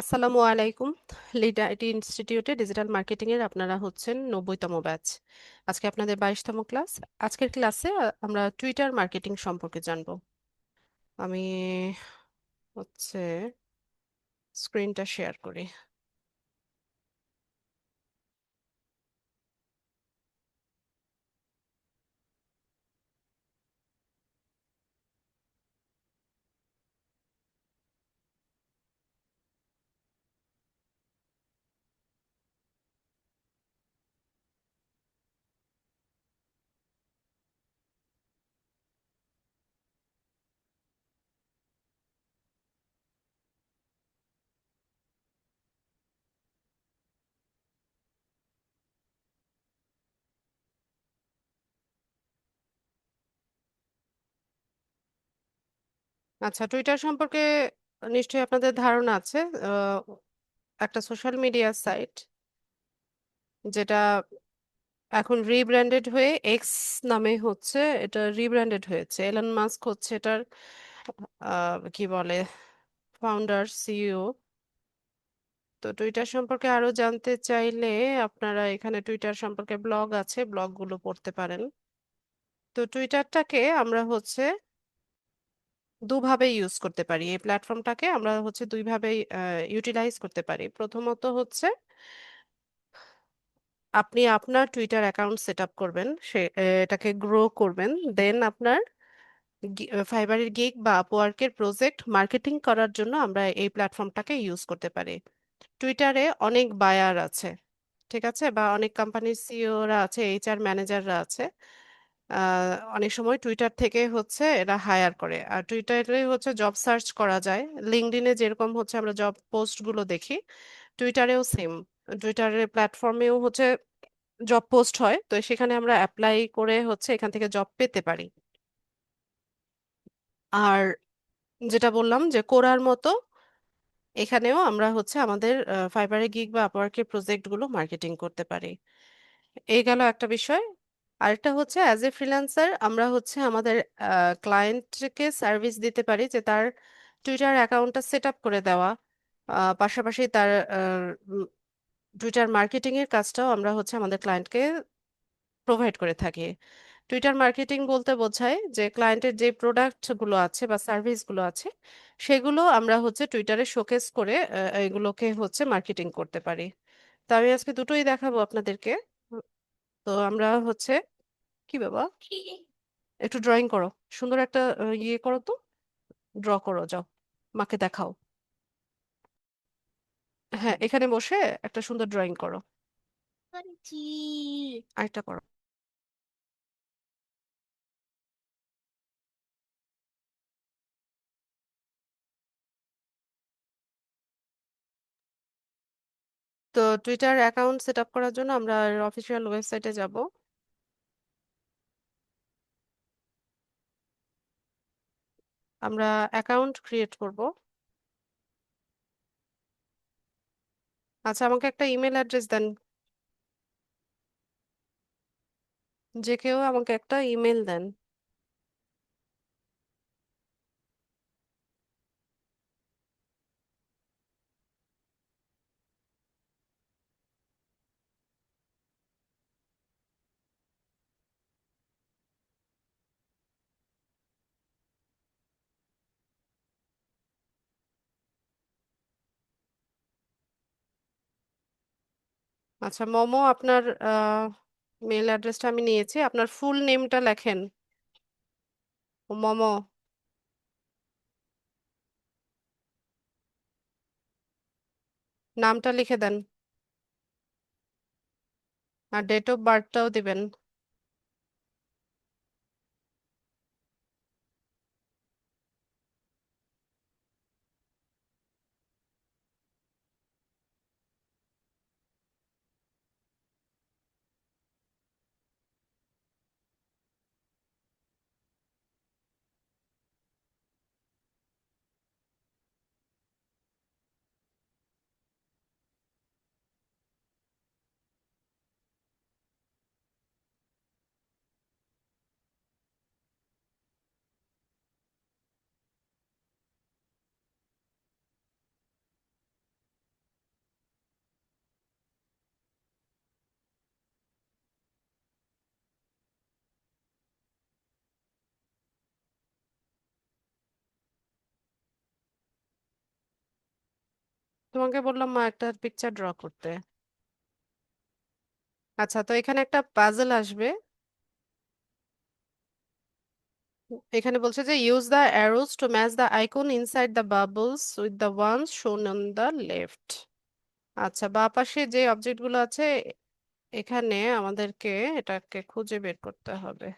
আসসালামু আলাইকুম। Lead IT ইনস্টিটিউটে ডিজিটাল মার্কেটিং এর আপনারা হচ্ছেন 90তম ব্যাচ। আজকে আপনাদের 22তম ক্লাস। আজকের ক্লাসে আমরা টুইটার মার্কেটিং সম্পর্কে জানবো। আমি হচ্ছে স্ক্রিনটা শেয়ার করি। আচ্ছা, টুইটার সম্পর্কে নিশ্চয়ই আপনাদের ধারণা আছে। আহ, একটা সোশ্যাল মিডিয়া সাইট যেটা এখন রিব্র্যান্ডেড হয়ে এক্স নামে হচ্ছে, এটা রিব্র্যান্ডেড হয়েছে। এলন মাস্ক হচ্ছে এটার কি বলে, ফাউন্ডার, সিইও। তো টুইটার সম্পর্কে আরো জানতে চাইলে আপনারা এখানে টুইটার সম্পর্কে ব্লগ আছে, ব্লগগুলো পড়তে পারেন। তো টুইটারটাকে আমরা হচ্ছে দুভাবে ইউজ করতে পারি, এই প্ল্যাটফর্মটাকে আমরা হচ্ছে দুইভাবে ইউটিলাইজ করতে পারি। প্রথমত হচ্ছে আপনি আপনার টুইটার অ্যাকাউন্ট সেট আপ করবেন, এটাকে গ্রো করবেন। দেন আপনার ফাইবারের গিগ বা আপওয়ার্কের প্রজেক্ট মার্কেটিং করার জন্য আমরা এই প্ল্যাটফর্মটাকে ইউজ করতে পারি। টুইটারে অনেক বায়ার আছে, ঠিক আছে, বা অনেক কোম্পানির সিইওরা আছে, এইচআর ম্যানেজাররা আছে। অনেক সময় টুইটার থেকে হচ্ছে এরা হায়ার করে, আর টুইটারে হচ্ছে জব সার্চ করা যায়। লিঙ্কডইনে যেরকম হচ্ছে আমরা জব পোস্ট গুলো দেখি, টুইটারেও সেম। টুইটারের প্ল্যাটফর্মেও হচ্ছে জব পোস্ট হয়, তো সেখানে আমরা অ্যাপ্লাই করে হচ্ছে এখান থেকে জব পেতে পারি। আর যেটা বললাম যে কোরার মতো, এখানেও আমরা হচ্ছে আমাদের ফাইবারে গিগ বা আপওয়ার্কের প্রজেক্ট গুলো মার্কেটিং করতে পারি। এই গেল একটা বিষয়। আরেকটা হচ্ছে অ্যাজ এ ফ্রিল্যান্সার আমরা হচ্ছে আমাদের ক্লায়েন্টকে সার্ভিস দিতে পারি, যে তার টুইটার অ্যাকাউন্টটা সেট আপ করে দেওয়া। পাশাপাশি তার টুইটার মার্কেটিং এর কাজটাও আমরা হচ্ছে আমাদের ক্লায়েন্টকে প্রোভাইড করে থাকি। টুইটার মার্কেটিং বলতে বোঝায় যে ক্লায়েন্টের যে প্রোডাক্ট গুলো আছে বা সার্ভিস গুলো আছে, সেগুলো আমরা হচ্ছে টুইটারে শোকেস করে এগুলোকে হচ্ছে মার্কেটিং করতে পারি। তো আমি আজকে দুটোই দেখাবো আপনাদেরকে। তো আমরা হচ্ছে, কি বাবা, একটু ড্রয়িং করো, সুন্দর একটা ইয়ে করো তো, ড্র করো, যাও মাকে দেখাও। হ্যাঁ, এখানে বসে একটা সুন্দর ড্রয়িং করো, আরেকটা করো। তো টুইটার অ্যাকাউন্ট সেট আপ করার জন্য আমরা অফিসিয়াল ওয়েবসাইটে যাব। আমরা অ্যাকাউন্ট ক্রিয়েট করব। আচ্ছা, আমাকে একটা ইমেল অ্যাড্রেস দেন, যে কেউ আমাকে একটা ইমেল দেন। আচ্ছা মোমো, আপনার মেল অ্যাড্রেসটা আমি নিয়েছি, আপনার ফুল নেমটা লেখেন। মোমো, নামটা লিখে দেন, আর ডেট অফ বার্থটাও দিবেন। তোমাকে বললাম মা একটা পিকচার ড্র করতে। আচ্ছা, তো এখানে একটা পাজল আসবে। এখানে বলছে যে use the arrows to match the icon inside the bubbles with the ones shown on the left. আচ্ছা, বাঁ পাশে যে অবজেক্টগুলো আছে এখানে আমাদেরকে এটাকে খুঁজে বের করতে হবে।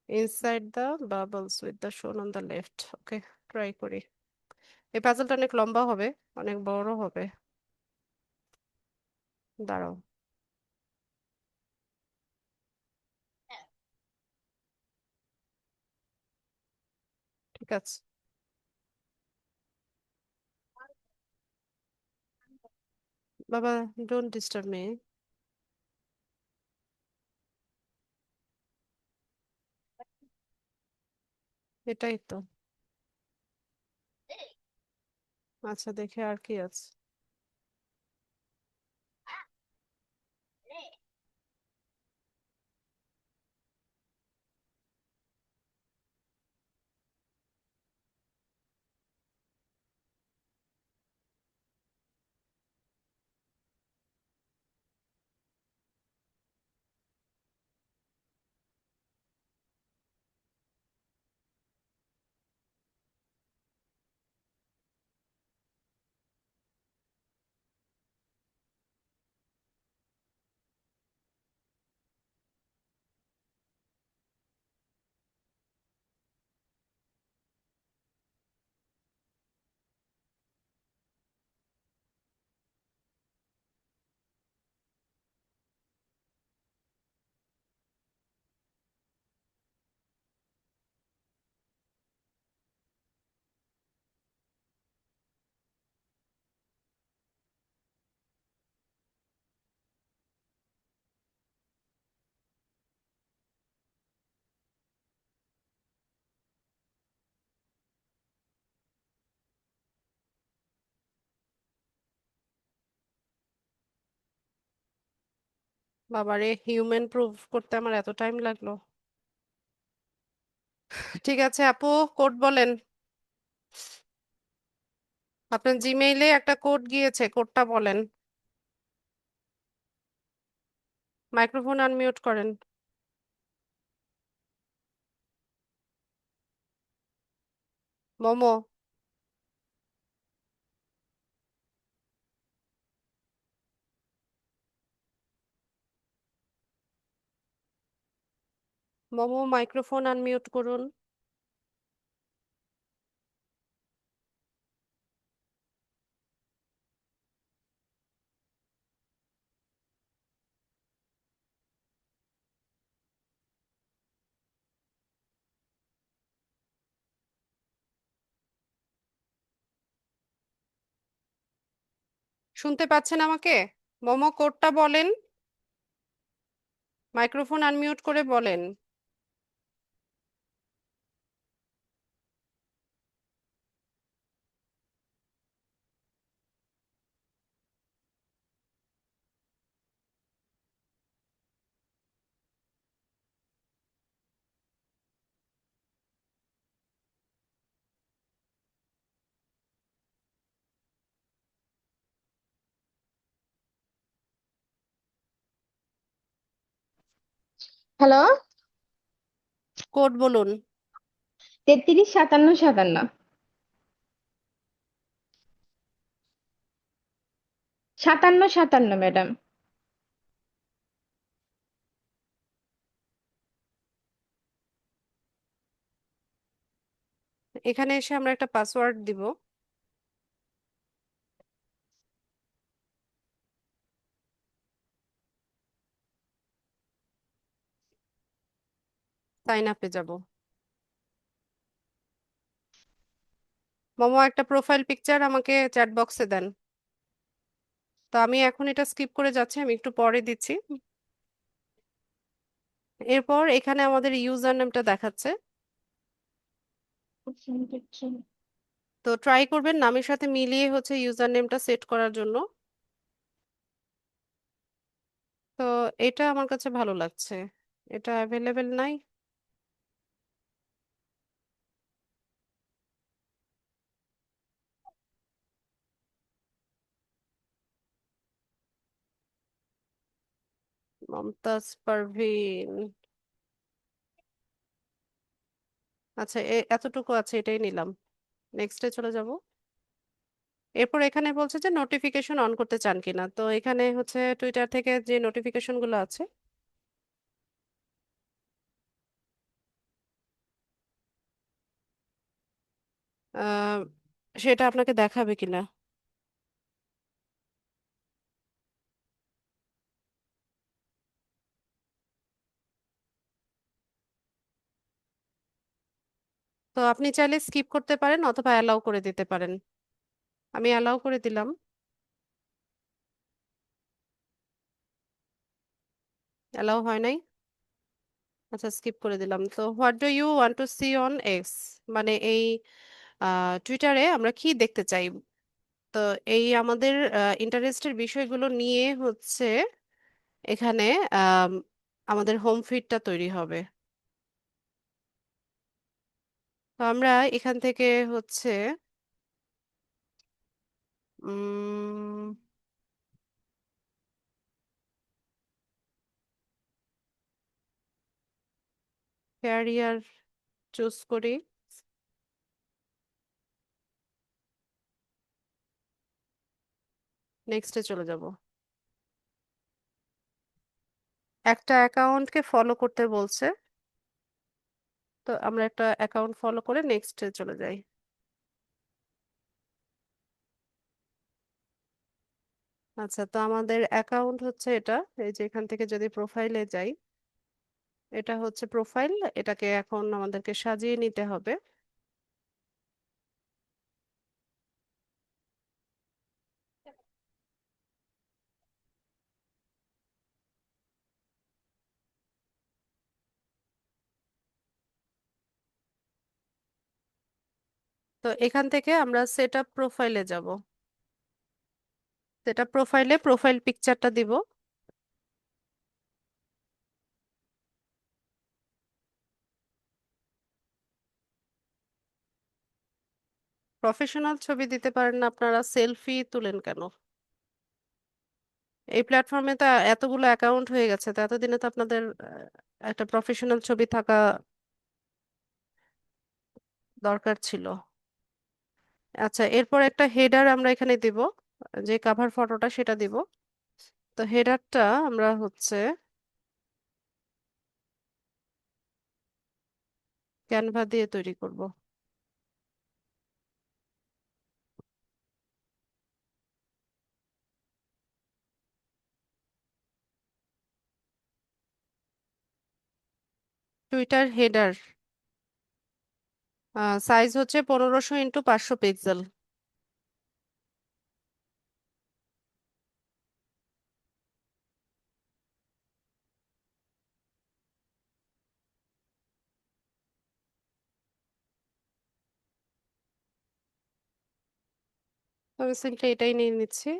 Inside the bubbles with the shown on the left. Okay, try করি। এই পাজলটা অনেক লম্বা হবে, অনেক বড় হবে। দাঁড়াও। ঠিক আছে বাবা, ডোন্ট ডিস্টার্ব মি। এটাই তো। আচ্ছা, দেখে আর কি আছে। বাবারে, হিউম্যান প্রুফ করতে আমার এত টাইম লাগলো। ঠিক আছে আপু, কোড বলেন। আপনার জিমেইলে একটা কোড গিয়েছে, কোডটা বলেন। মাইক্রোফোন আনমিউট করেন। মোমো। মোমো, মাইক্রোফোন আনমিউট করুন। শুনতে পাচ্ছেন আমাকে? মোমো, কোডটা বলেন। মাইক্রোফোন আনমিউট করে বলেন। হ্যালো। কোড বলুন। 33 57 57। 57 57 ম্যাডাম। এখানে এসে আমরা একটা পাসওয়ার্ড দিব। সাইন আপে যাব। মোমো, একটা প্রোফাইল পিকচার আমাকে চ্যাট বক্সে দেন। তো আমি এখন এটা স্কিপ করে যাচ্ছি, আমি একটু পরে দিচ্ছি। এরপর এখানে আমাদের ইউজার নেমটা দেখাচ্ছে। তো ট্রাই করবেন নামের সাথে মিলিয়ে হচ্ছে ইউজার নেমটা সেট করার জন্য। তো এটা আমার কাছে ভালো লাগছে। এটা অ্যাভেলেবেল নাই। মমতাজ পারভিন। আচ্ছা, এতটুকু আছে, এটাই নিলাম। নেক্সটে চলে যাব। এরপর এখানে বলছে যে নোটিফিকেশন অন করতে চান কিনা, তো এখানে হচ্ছে টুইটার থেকে যে নোটিফিকেশন গুলো আছে আহ, সেটা আপনাকে দেখাবে কিনা। তো আপনি চাইলে স্কিপ করতে পারেন অথবা অ্যালাউ করে দিতে পারেন। আমি অ্যালাউ করে দিলাম। অ্যালাউ হয় নাই। আচ্ছা, স্কিপ করে দিলাম। তো what do you want to see on X, মানে এই টুইটারে আমরা কি দেখতে চাই। তো এই আমাদের ইন্টারেস্টের বিষয়গুলো নিয়ে হচ্ছে এখানে আম, আমাদের হোম ফিডটা তৈরি হবে। তো আমরা এখান থেকে হচ্ছে ক্যারিয়ার চুজ করি। নেক্সটে চলে যাব। একটা অ্যাকাউন্টকে ফলো করতে বলছে, তো আমরা একটা অ্যাকাউন্ট ফলো করে নেক্সটে চলে যাই। আচ্ছা, তো আমাদের অ্যাকাউন্ট হচ্ছে এটা। এই যে এখান থেকে যদি প্রোফাইলে যাই, এটা হচ্ছে প্রোফাইল। এটাকে এখন আমাদেরকে সাজিয়ে নিতে হবে। তো এখান থেকে আমরা সেট আপ প্রোফাইলে যাব। সেট আপ প্রোফাইলে প্রোফাইল পিকচারটা দিব। প্রফেশনাল ছবি দিতে পারেন না, আপনারা সেলফি তুলেন কেন? এই প্ল্যাটফর্মে তো এতগুলো অ্যাকাউন্ট হয়ে গেছে, তো এতদিনে তো আপনাদের একটা প্রফেশনাল ছবি থাকা দরকার ছিল। আচ্ছা, এরপর একটা হেডার আমরা এখানে দিব, যে কাভার ফটোটা সেটা দিব। তো হেডারটা আমরা হচ্ছে ক্যানভা দিয়ে তৈরি করব। টুইটার হেডার সাইজ হচ্ছে 1500 × 500 পিক্সেল। আমি সিম্পলি এটাই নিয়ে নিচ্ছি।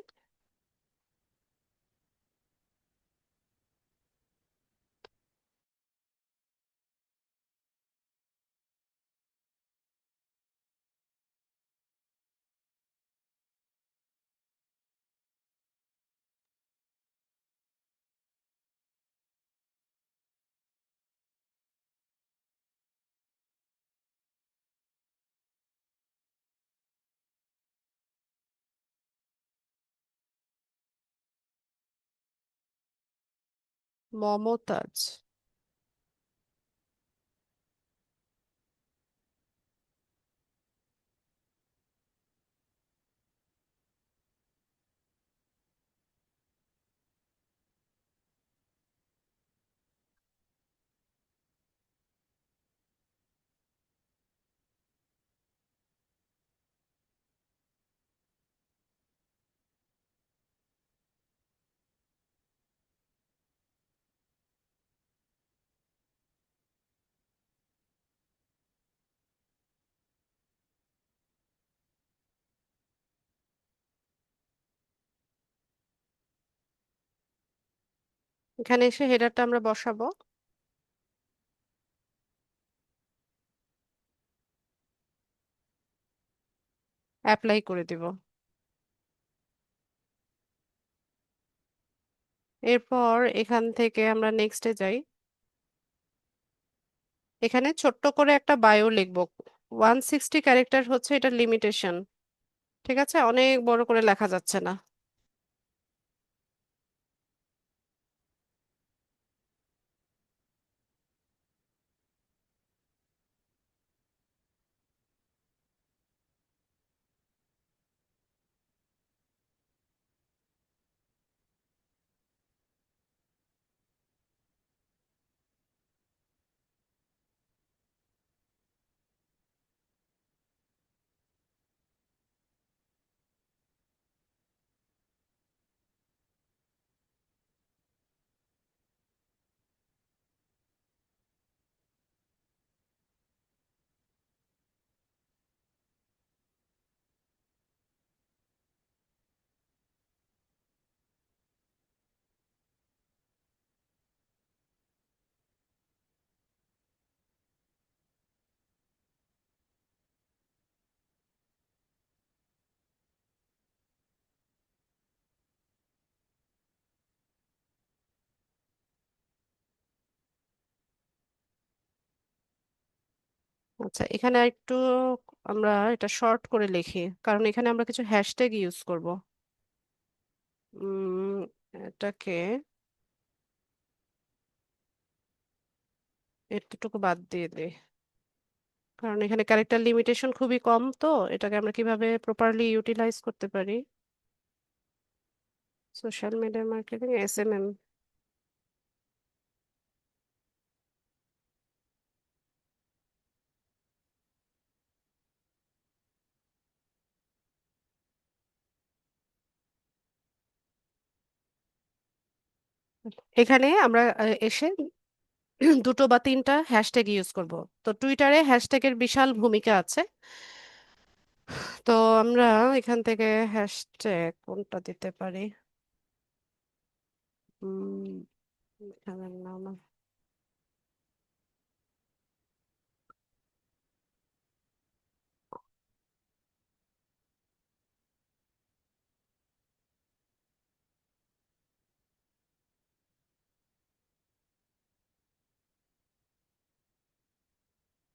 মমতাজ। এখানে এসে হেডারটা আমরা বসাবো। অ্যাপ্লাই করে দিব। এরপর এখান থেকে আমরা নেক্সটে যাই। এখানে ছোট্ট করে একটা বায়ো লিখবো। 160 ক্যারেক্টার হচ্ছে এটা লিমিটেশন। ঠিক আছে, অনেক বড় করে লেখা যাচ্ছে না। আচ্ছা, এখানে একটু আমরা এটা শর্ট করে লিখি, কারণ এখানে আমরা কিছু হ্যাশট্যাগ ইউজ করব। উম এটাকে এতটুকু বাদ দিয়ে দিই, কারণ এখানে ক্যারেক্টার লিমিটেশন খুবই কম, তো এটাকে আমরা কিভাবে প্রপারলি ইউটিলাইজ করতে পারি। Social media marketing, SMM। এখানে আমরা এসে দুটো বা তিনটা হ্যাশট্যাগ ইউজ করব। তো টুইটারে হ্যাশট্যাগের বিশাল ভূমিকা আছে। তো আমরা এখান থেকে হ্যাশট্যাগ কোনটা দিতে পারি? উম, এখানের নাম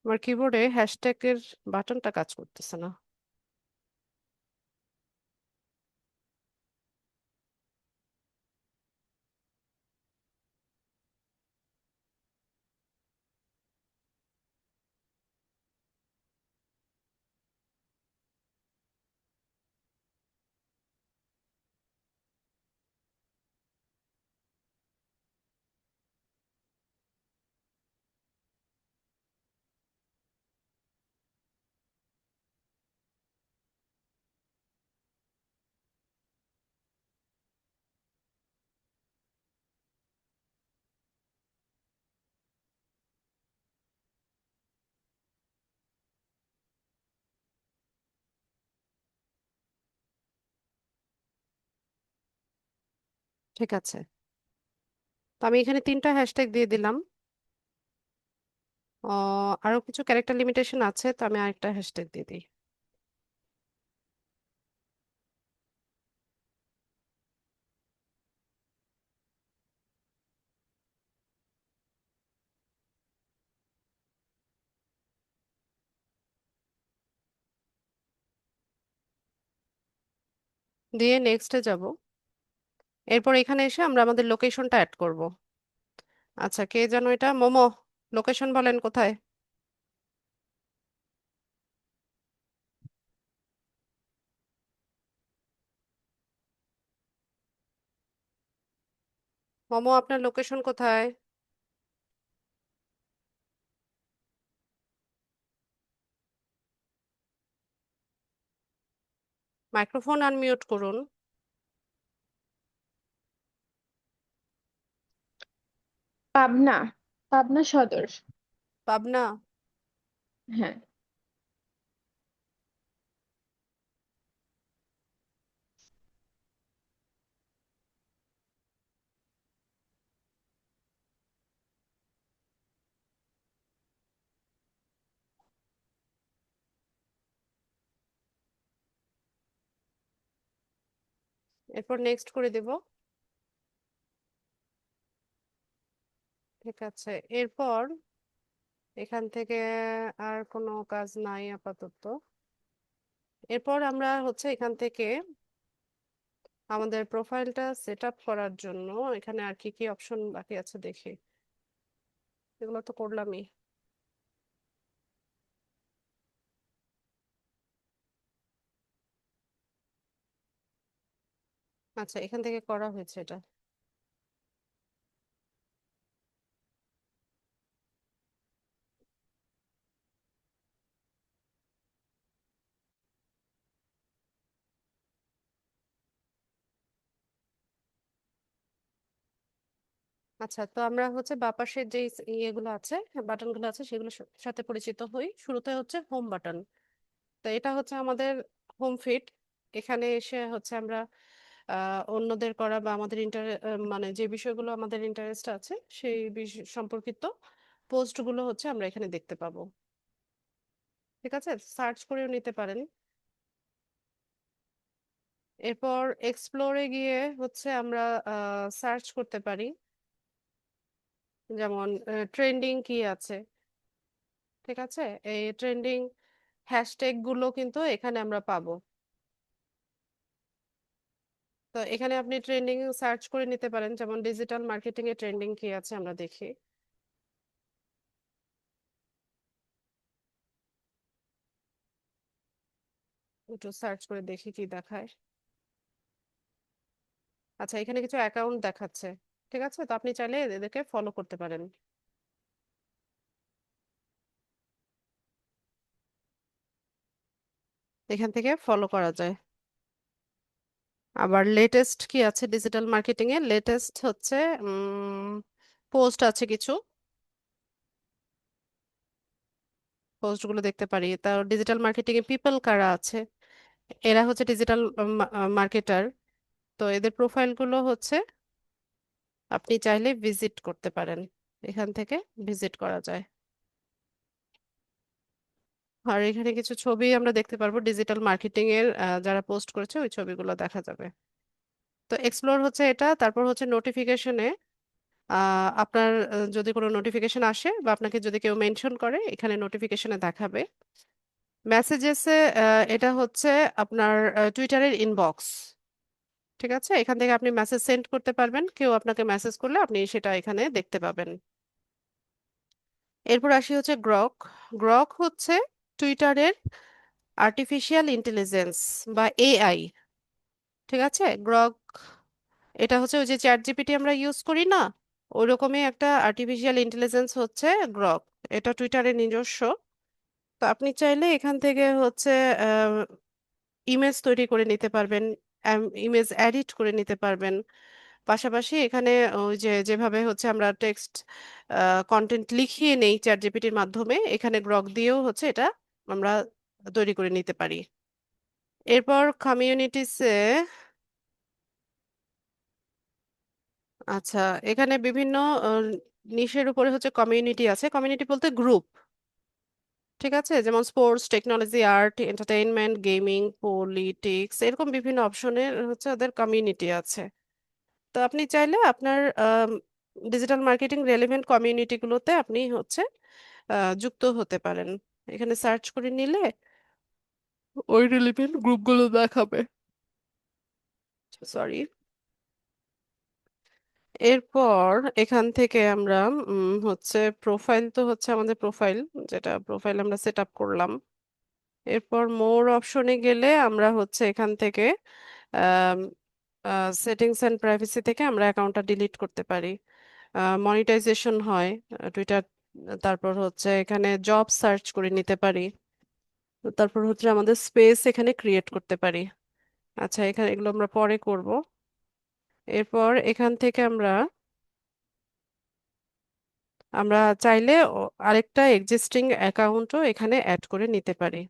আমার কিবোর্ডে হ্যাশট্যাগের বাটনটা কাজ করতেছে না। ঠিক আছে, তো আমি এখানে তিনটা হ্যাশট্যাগ দিয়ে দিলাম। আরো কিছু ক্যারেক্টার লিমিটেশন আছে, তো আমি আরেকটা হ্যাশট্যাগ দিয়ে দিই। দিয়ে নেক্সটে যাব। এরপর এখানে এসে আমরা আমাদের লোকেশনটা অ্যাড করব। আচ্ছা, কে যেন এটা, মোমো, লোকেশন বলেন কোথায়? মোমো, আপনার লোকেশন কোথায়? মাইক্রোফোন আনমিউট করুন। পাবনা, পাবনা সদর। পাবনা। হ্যাঁ। এরপর নেক্সট করে দেব। ঠিক আছে, এরপর এখান থেকে আর কোনো কাজ নাই আপাতত। এরপর আমরা হচ্ছে এখান থেকে আমাদের প্রোফাইলটা সেট আপ করার জন্য এখানে আর কি কি অপশন বাকি আছে দেখি। এগুলো তো করলামই। আচ্ছা, এখান থেকে করা হয়েছে এটা। আচ্ছা, তো আমরা হচ্ছে বাপাশের যে ইয়েগুলো আছে, বাটনগুলো আছে, সেগুলোর সাথে পরিচিত হই। শুরুতে হচ্ছে হোম বাটন। তো এটা হচ্ছে আমাদের হোম ফিড। এখানে এসে হচ্ছে আমরা অন্যদের করা বা আমাদের মানে যে বিষয়গুলো আমাদের ইন্টারেস্ট আছে সেই বিষয় সম্পর্কিত পোস্টগুলো হচ্ছে আমরা এখানে দেখতে পাবো। ঠিক আছে, সার্চ করেও নিতে পারেন। এরপর এক্সপ্লোরে গিয়ে হচ্ছে আমরা সার্চ করতে পারি, যেমন ট্রেন্ডিং কি আছে। ঠিক আছে, এই ট্রেন্ডিং হ্যাশট্যাগ গুলো কিন্তু এখানে আমরা পাবো। তো এখানে আপনি ট্রেন্ডিং সার্চ করে নিতে পারেন, যেমন ডিজিটাল মার্কেটিং এ ট্রেন্ডিং কি আছে আমরা দেখি। একটু সার্চ করে দেখি কি দেখায়। আচ্ছা, এখানে কিছু অ্যাকাউন্ট দেখাচ্ছে। ঠিক আছে, তো আপনি চাইলে এদেরকে ফলো করতে পারেন। এখান থেকে ফলো করা যায়। আবার লেটেস্ট কি আছে ডিজিটাল মার্কেটিং এ, লেটেস্ট হচ্ছে পোস্ট আছে কিছু, পোস্ট গুলো দেখতে পারি। তার ডিজিটাল মার্কেটিং এ পিপল কারা আছে, এরা হচ্ছে ডিজিটাল মার্কেটার। তো এদের প্রোফাইল গুলো হচ্ছে আপনি চাইলে ভিজিট করতে পারেন। এখান থেকে ভিজিট করা যায়। আর এখানে কিছু ছবি আমরা দেখতে পারবো ডিজিটাল মার্কেটিং এর, যারা পোস্ট করেছে ওই ছবিগুলো দেখা যাবে। তো এক্সপ্লোর হচ্ছে এটা। তারপর হচ্ছে নোটিফিকেশনে আপনার যদি কোনো নোটিফিকেশন আসে বা আপনাকে যদি কেউ মেনশন করে এখানে নোটিফিকেশনে দেখাবে। মেসেজেসে এটা হচ্ছে আপনার টুইটারের ইনবক্স। ঠিক আছে, এখান থেকে আপনি মেসেজ সেন্ড করতে পারবেন, কেউ আপনাকে মেসেজ করলে আপনি সেটা এখানে দেখতে পাবেন। এরপর আসি হচ্ছে গ্রক। গ্রক হচ্ছে টুইটারের আর্টিফিশিয়াল ইন্টেলিজেন্স বা এআই। ঠিক আছে, গ্রক এটা হচ্ছে ওই যে চ্যাট জিপিটি আমরা ইউজ করি না, ওইরকমই একটা আর্টিফিশিয়াল ইন্টেলিজেন্স হচ্ছে গ্রক। এটা টুইটারের নিজস্ব। তো আপনি চাইলে এখান থেকে হচ্ছে ইমেজ তৈরি করে নিতে পারবেন, ইমেজ এডিট করে নিতে পারবেন। পাশাপাশি এখানে ওই যে যেভাবে হচ্ছে আমরা টেক্সট কন্টেন্ট লিখিয়ে নেই চ্যাট জিপিটির মাধ্যমে, এখানে গ্রক দিয়েও হচ্ছে এটা আমরা তৈরি করে নিতে পারি। এরপর কমিউনিটিসে, আচ্ছা, এখানে বিভিন্ন নিশের উপরে হচ্ছে কমিউনিটি আছে। কমিউনিটি বলতে গ্রুপ। ঠিক আছে, যেমন sports, technology, art, entertainment, gaming, politics, এরকম বিভিন্ন অপশনের হচ্ছে ওদের কমিউনিটি আছে। তো আপনি চাইলে আপনার ডিজিটাল মার্কেটিং রেলেভেন্ট কমিউনিটিগুলোতে আপনি হচ্ছে যুক্ত হতে পারেন। এখানে সার্চ করে নিলে ওই রিলেভেন্ট গ্রুপগুলো দেখাবে। সরি। এরপর এখান থেকে আমরা হচ্ছে প্রোফাইল, তো হচ্ছে আমাদের প্রোফাইল, যেটা প্রোফাইল আমরা সেট আপ করলাম। এরপর মোর অপশনে গেলে আমরা হচ্ছে এখান থেকে সেটিংস অ্যান্ড প্রাইভেসি থেকে আমরা অ্যাকাউন্টটা ডিলিট করতে পারি। মনিটাইজেশন হয় টুইটার। তারপর হচ্ছে এখানে জব সার্চ করে নিতে পারি। তারপর হচ্ছে আমাদের স্পেস এখানে ক্রিয়েট করতে পারি। আচ্ছা, এখানে এগুলো আমরা পরে করব। এরপর এখান থেকে আমরা আমরা চাইলে আরেকটা এক্সিস্টিং অ্যাকাউন্টও এখানে অ্যাড করে নিতে পারি।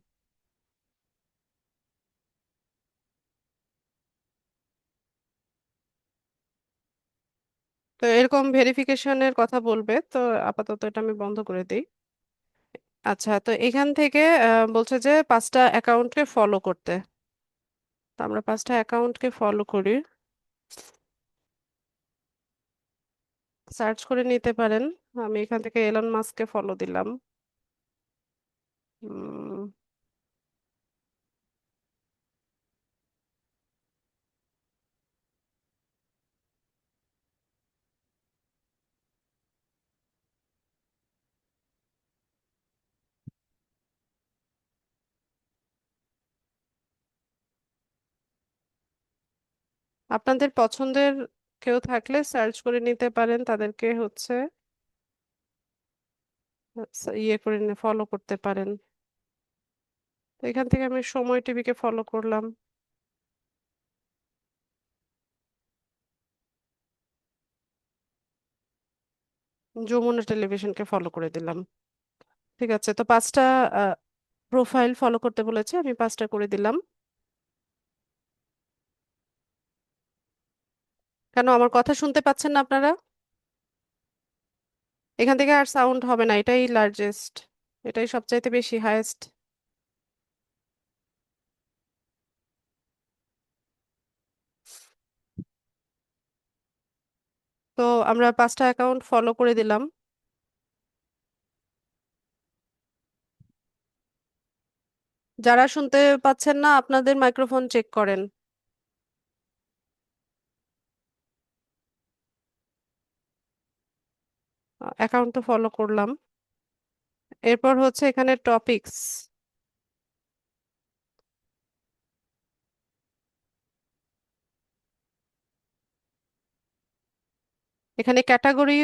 তো এরকম ভেরিফিকেশনের কথা বলবে, তো আপাতত এটা আমি বন্ধ করে দিই। আচ্ছা, তো এখান থেকে বলছে যে 5টা অ্যাকাউন্টকে ফলো করতে। তো আমরা 5টা অ্যাকাউন্টকে ফলো করি। সার্চ করে নিতে পারেন। আমি এখান থেকে এলন মাস্ককে ফলো দিলাম। উম, আপনাদের পছন্দের কেউ থাকলে সার্চ করে নিতে পারেন, তাদেরকে হচ্ছে ইয়ে করে ফলো করতে পারেন। তো এখান থেকে আমি সময় টিভিকে ফলো করলাম। যমুনা টেলিভিশনকে ফলো করে দিলাম। ঠিক আছে, তো 5টা প্রোফাইল ফলো করতে বলেছে, আমি 5টা করে দিলাম। কেন আমার কথা শুনতে পাচ্ছেন না আপনারা? এখান থেকে আর সাউন্ড হবে না, এটাই লার্জেস্ট, এটাই সবচাইতে বেশি হাইয়েস্ট। তো আমরা 5টা অ্যাকাউন্ট ফলো করে দিলাম। যারা শুনতে পাচ্ছেন না আপনাদের মাইক্রোফোন চেক করেন। অ্যাকাউন্ট তো ফলো করলাম। এরপর হচ্ছে এখানে টপিকস, এখানে ক্যাটাগরি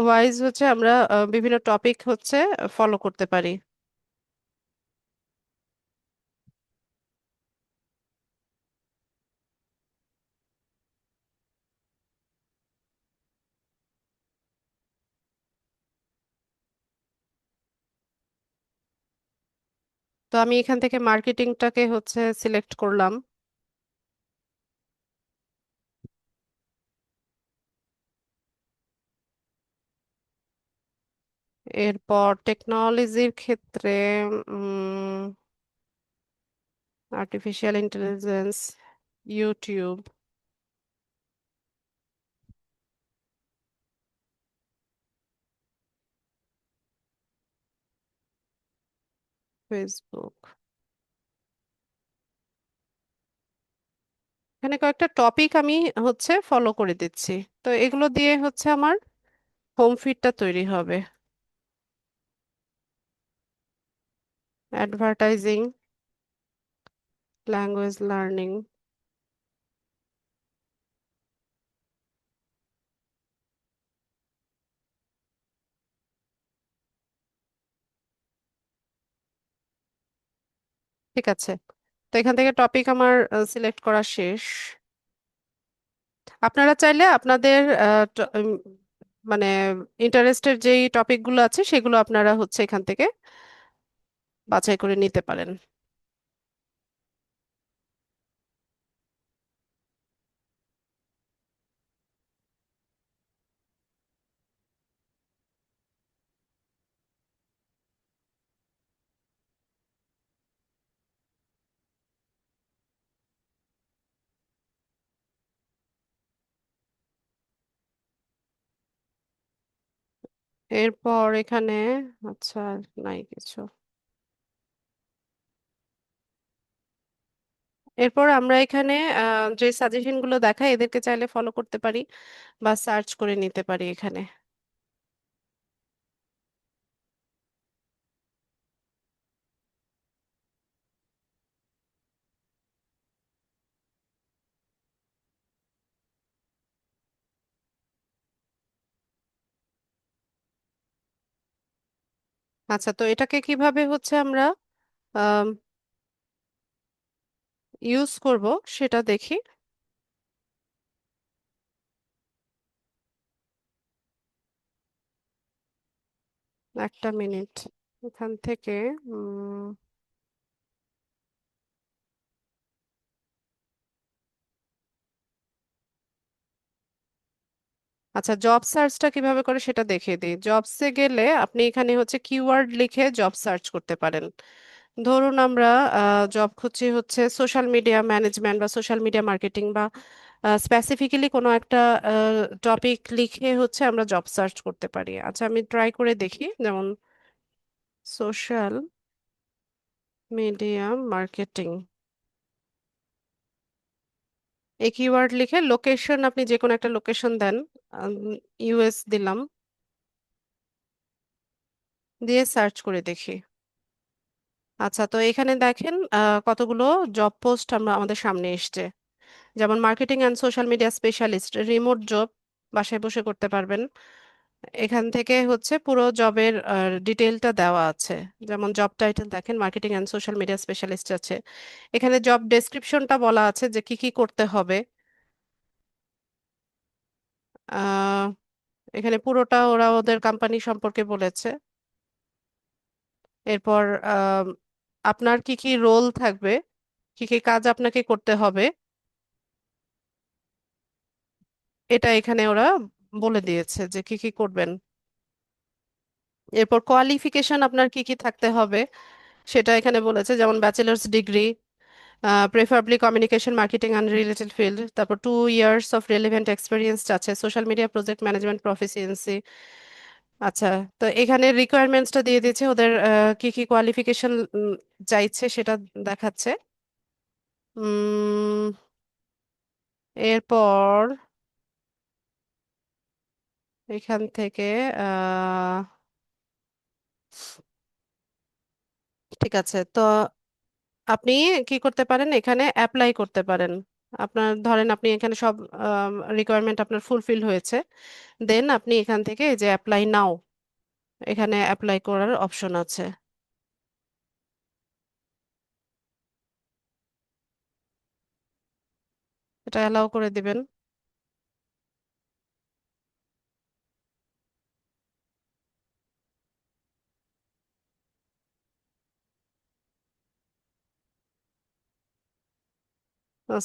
ওয়াইজ হচ্ছে আমরা বিভিন্ন টপিক হচ্ছে ফলো করতে পারি। তো আমি এখান থেকে মার্কেটিংটাকে হচ্ছে সিলেক্ট করলাম। এরপর টেকনোলজির ক্ষেত্রে আর্টিফিশিয়াল ইন্টেলিজেন্স, ইউটিউব, ফেসবুক, এখানে কয়েকটা টপিক আমি হচ্ছে ফলো করে দিচ্ছি। তো এগুলো দিয়ে হচ্ছে আমার হোম ফিডটা তৈরি হবে। অ্যাডভার্টাইজিং, ল্যাঙ্গুয়েজ লার্নিং, ঠিক আছে। তো এখান থেকে টপিক আমার সিলেক্ট করা শেষ। আপনারা চাইলে আপনাদের মানে ইন্টারেস্টের যেই টপিকগুলো আছে সেগুলো আপনারা হচ্ছে এখান থেকে বাছাই করে নিতে পারেন। এরপর এখানে, আচ্ছা, নাই কিছু। এরপর আমরা এখানে যে সাজেশন গুলো দেখায় এদেরকে চাইলে ফলো করতে পারি বা সার্চ করে নিতে পারি এখানে। আচ্ছা, তো এটাকে কিভাবে হচ্ছে আমরা ইউজ করব সেটা দেখি। 1 মিনিট, এখান থেকে উম, আচ্ছা, জব সার্চটা কিভাবে করে সেটা দেখিয়ে দিই। জবসে গেলে আপনি এখানে হচ্ছে কিওয়ার্ড লিখে জব সার্চ করতে পারেন। ধরুন আমরা জব খুঁজছি হচ্ছে সোশ্যাল মিডিয়া ম্যানেজমেন্ট বা সোশ্যাল মিডিয়া মার্কেটিং বা স্পেসিফিক্যালি কোনো একটা টপিক লিখে হচ্ছে আমরা জব সার্চ করতে পারি। আচ্ছা, আমি ট্রাই করে দেখি, যেমন সোশ্যাল মিডিয়া মার্কেটিং, এই কিওয়ার্ড লিখে লোকেশন, আপনি যে কোনো একটা লোকেশন দেন, ইউএস দিলাম, দিয়ে সার্চ করে দেখি। আচ্ছা, তো এখানে দেখেন কতগুলো জব পোস্ট আমাদের সামনে এসছে। যেমন marketing and social media specialist, remote job, বাসায় বসে করতে পারবেন। এখান থেকে হচ্ছে পুরো জবের ডিটেলটা দেওয়া আছে। যেমন জব টাইটেল দেখেন, marketing and social media specialist আছে। এখানে জব ডেসক্রিপশনটা বলা আছে যে কি কি করতে হবে। আহ, এখানে পুরোটা ওরা ওদের কোম্পানি সম্পর্কে বলেছে। এরপর আম, আপনার কি কি রোল থাকবে, কি কি কাজ আপনাকে করতে হবে, এটা এখানে ওরা বলে দিয়েছে যে কি কি করবেন। এরপর কোয়ালিফিকেশন আপনার কি কি থাকতে হবে সেটা এখানে বলেছে, যেমন bachelor's degree, preferably communication marketing and related field, তারপর 2 ইয়ার্স অফ রেলিভেন্ট এক্সপিরিয়েন্স আছে, social media project management proficiency. আচ্ছা, তো এখানে রিকোয়ারমেন্টসটা দিয়ে দিয়েছে, ওদের কি কি কোয়ালিফিকেশন চাইছে সেটা দেখাচ্ছে। উম, এরপর এখান থেকে আহ ঠিক আছে, তো আপনি কি করতে পারেন, এখানে অ্যাপ্লাই করতে পারেন। আপনার ধরেন আপনি এখানে সব রিকোয়ারমেন্ট আপনার ফুলফিল হয়েছে, দেন আপনি এখান থেকে এই যে অ্যাপ্লাই নাও, এখানে অ্যাপ্লাই করার অপশন আছে, এটা অ্যালাউ করে দিবেন।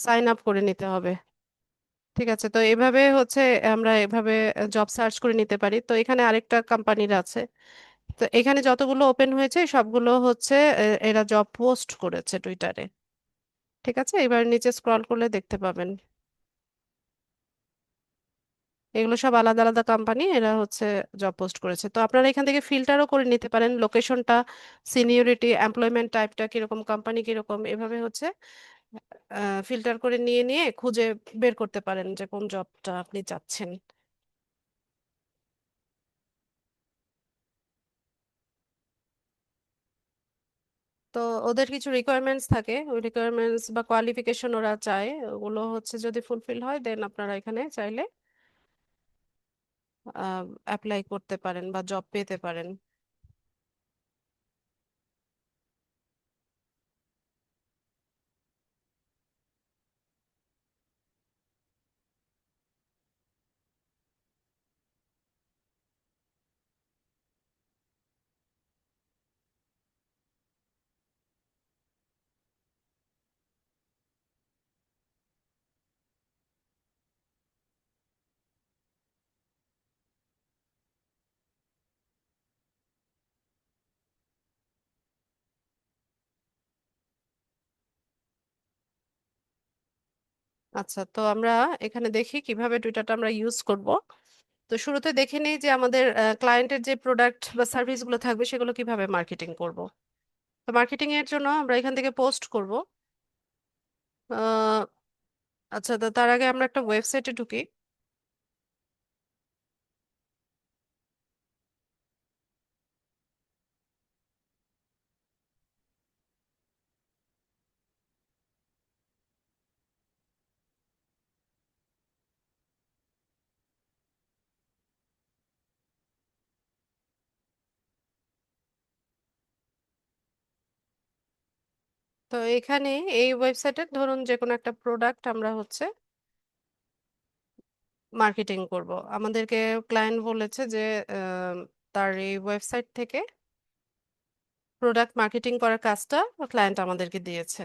সাইন আপ করে নিতে হবে। ঠিক আছে, তো এভাবে হচ্ছে আমরা এভাবে জব সার্চ করে নিতে পারি। তো এখানে আরেকটা কোম্পানির আছে, তো এখানে যতগুলো ওপেন হয়েছে সবগুলো হচ্ছে এরা জব পোস্ট করেছে টুইটারে। ঠিক আছে, এবার নিচে স্ক্রল করলে দেখতে পাবেন এগুলো সব আলাদা আলাদা কোম্পানি, এরা হচ্ছে জব পোস্ট করেছে। তো আপনারা এখান থেকে ফিল্টারও করে নিতে পারেন, লোকেশনটা, সিনিয়রিটি, এমপ্লয়মেন্ট টাইপটা কিরকম, কোম্পানি কিরকম, এভাবে হচ্ছে ফিল্টার করে নিয়ে নিয়ে খুঁজে বের করতে পারেন যে কোন জবটা আপনি চাচ্ছেন। তো ওদের কিছু রিকোয়ারমেন্টস থাকে, ওই রিকোয়ারমেন্টস বা কোয়ালিফিকেশন ওরা চায়, ওগুলো হচ্ছে যদি ফুলফিল হয় দেন আপনারা এখানে চাইলে অ্যাপ্লাই করতে পারেন বা জব পেতে পারেন। আচ্ছা, তো আমরা এখানে দেখি কিভাবে টুইটারটা আমরা ইউজ করব। তো শুরুতে দেখে নিই যে আমাদের ক্লায়েন্টের যে প্রোডাক্ট বা সার্ভিসগুলো থাকবে সেগুলো কিভাবে মার্কেটিং করব। তো মার্কেটিং এর জন্য আমরা এখান থেকে পোস্ট করব। আহ, আচ্ছা, তো তার আগে আমরা একটা ওয়েবসাইটে ঢুকি। তো এখানে এই ওয়েবসাইটে ধরুন যে কোনো একটা প্রোডাক্ট আমরা হচ্ছে মার্কেটিং করব, আমাদেরকে ক্লায়েন্ট বলেছে যে আহ, তার এই ওয়েবসাইট থেকে প্রোডাক্ট মার্কেটিং করার কাজটা ক্লায়েন্ট আমাদেরকে দিয়েছে।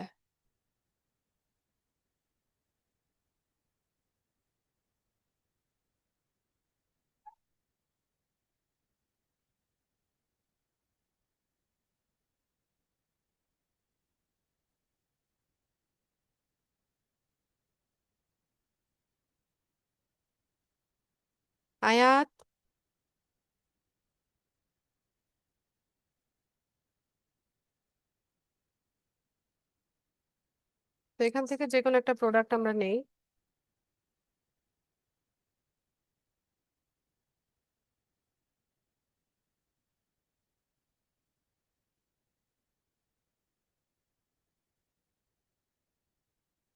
আয়াত, তো এখান থেকে যে কোনো একটা প্রোডাক্ট আমরা নেই।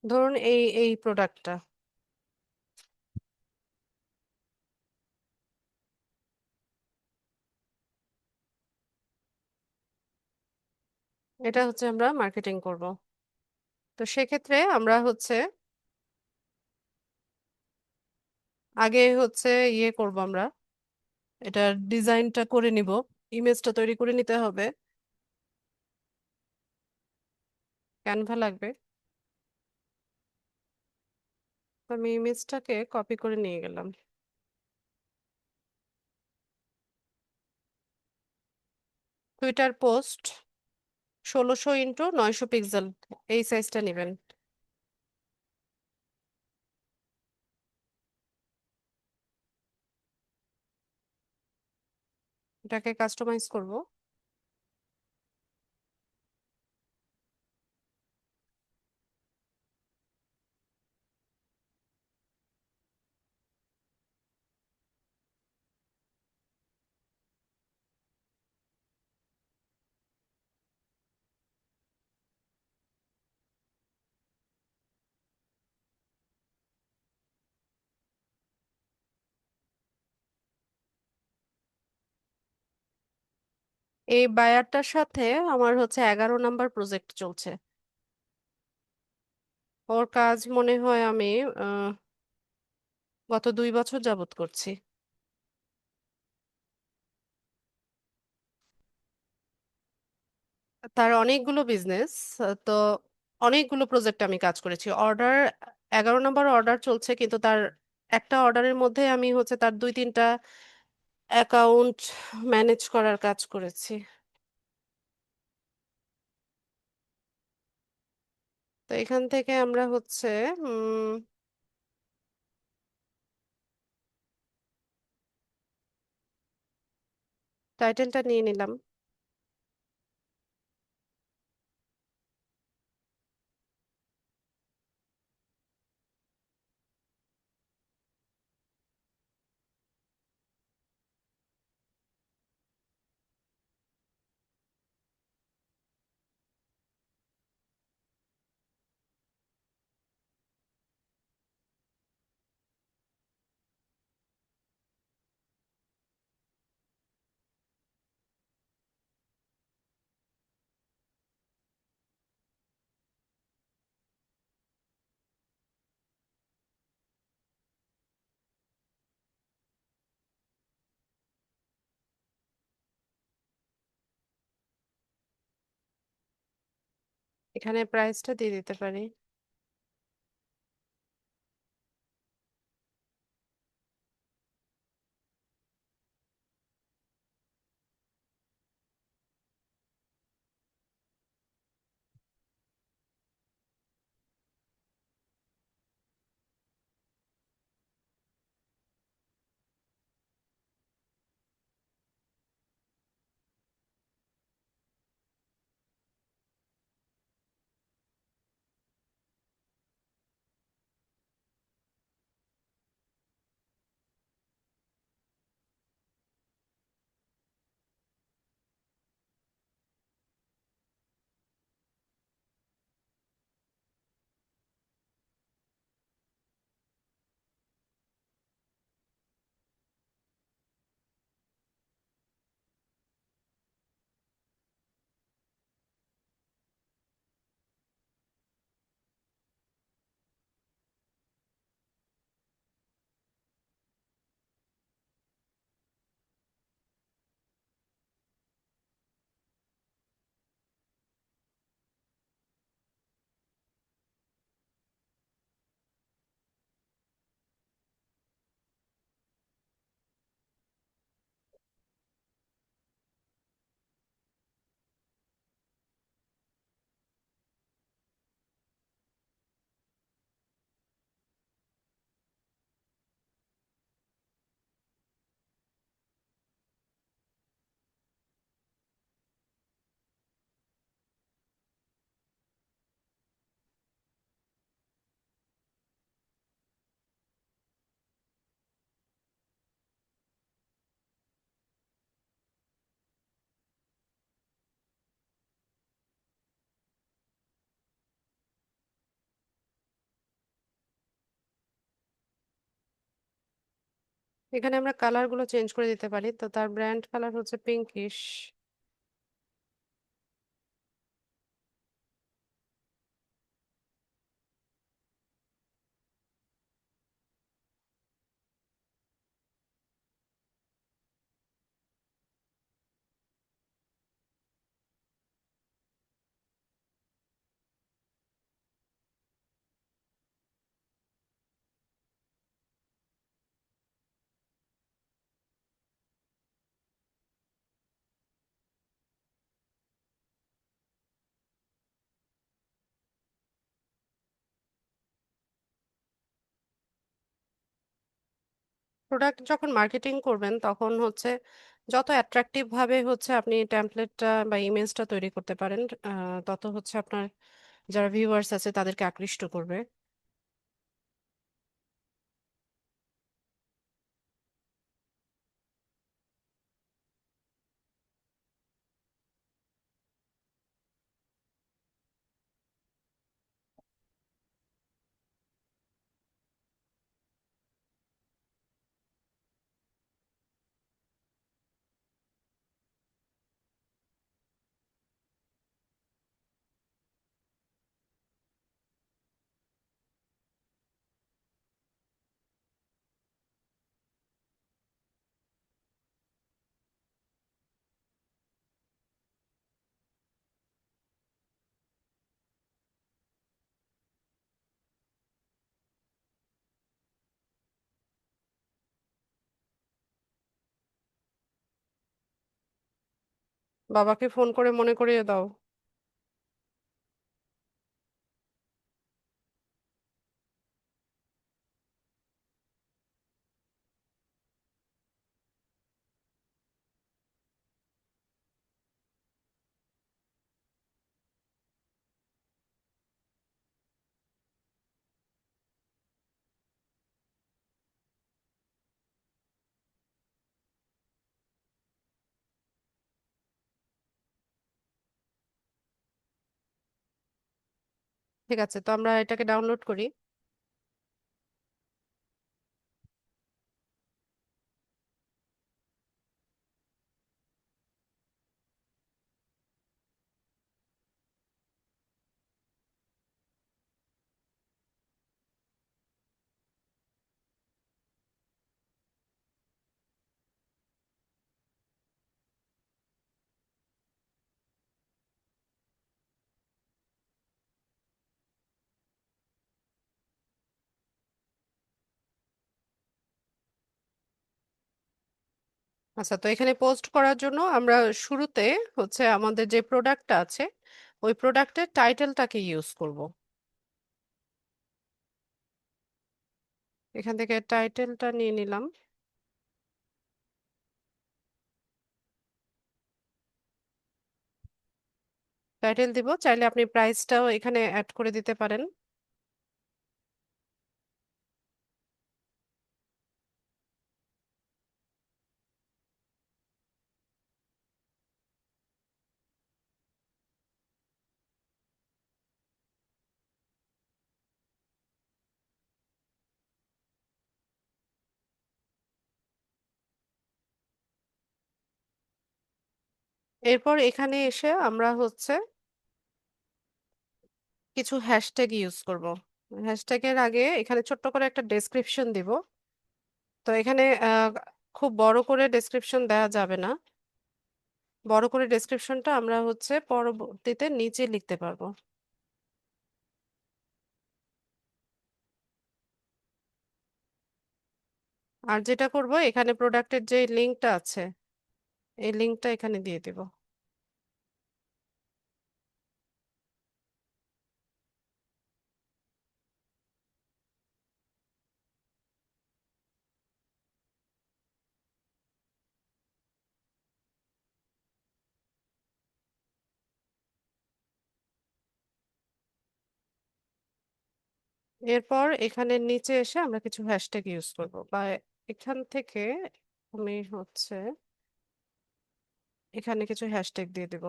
ধরুন এই এই প্রোডাক্টটা, এটা হচ্ছে আমরা মার্কেটিং করব। তো সেক্ষেত্রে আমরা হচ্ছে আগে হচ্ছে ইয়ে করব আমরা, এটার ডিজাইনটা করে নিব, ইমেজটা তৈরি করে নিতে হবে। ক্যানভা লাগবে। তো আমি ইমেজটাকে কপি করে নিয়ে গেলাম। টুইটার পোস্ট 16x900 পিক্সেল, এই সাইজটা নেবেন। এটাকে কাস্টমাইজ করব। এই বায়ারটার সাথে আমার হচ্ছে 11 নাম্বার প্রজেক্ট চলছে। ওর কাজ মনে হয় আমি আহ, গত 2 বছর যাবত করছি। তার অনেকগুলো বিজনেস, তো অনেকগুলো প্রজেক্ট আমি কাজ করেছি। অর্ডার 11 নাম্বার অর্ডার চলছে, কিন্তু তার একটা অর্ডারের মধ্যে আমি হচ্ছে তার 2-3টা অ্যাকাউন্ট ম্যানেজ করার কাজ করেছি। তো এখান থেকে আমরা হচ্ছে টাইটেলটা নিয়ে নিলাম। এখানে প্রাইসটা দিয়ে দিতে পারি। এখানে আমরা কালার গুলো চেঞ্জ করে দিতে পারি, তো তার ব্র্যান্ড কালার হচ্ছে পিঙ্কিশ। প্রোডাক্ট যখন মার্কেটিং করবেন তখন হচ্ছে যত অ্যাট্রাকটিভ ভাবে হচ্ছে আপনি টেমপ্লেটটা বা ইমেজটা তৈরি করতে পারেন, তত হচ্ছে আপনার যারা ভিউয়ার্স আছে তাদেরকে আকৃষ্ট করবে। বাবাকে ফোন করে মনে করিয়ে দাও। ঠিক আছে, তো আমরা এটাকে ডাউনলোড করি। আচ্ছা, তো এখানে পোস্ট করার জন্য আমরা শুরুতে হচ্ছে আমাদের যে প্রোডাক্টটা আছে ওই প্রোডাক্টের টাইটেলটাকে ইউজ করব। এখান থেকে টাইটেলটা নিয়ে নিলাম। টাইটেল দিব, চাইলে আপনি প্রাইসটাও এখানে অ্যাড করে দিতে পারেন। এরপর এখানে এসে আমরা হচ্ছে কিছু হ্যাশট্যাগ ইউজ করব। হ্যাশট্যাগের আগে এখানে ছোট্ট করে একটা ডেসক্রিপশন দিব। তো এখানে খুব বড় করে ডেসক্রিপশন দেওয়া যাবে না। বড় করে ডেসক্রিপশনটা আমরা হচ্ছে পরবর্তীতে নিচে লিখতে পারবো। আর যেটা করব, এখানে প্রোডাক্টের যে লিঙ্কটা আছে এই লিঙ্কটা এখানে দিয়ে দিব। এরপর এখানে নিচে এসে আমরা কিছু হ্যাশট্যাগ ইউজ করব, বা এখান থেকে আমি হচ্ছে এখানে কিছু হ্যাশট্যাগ দিয়ে দিব।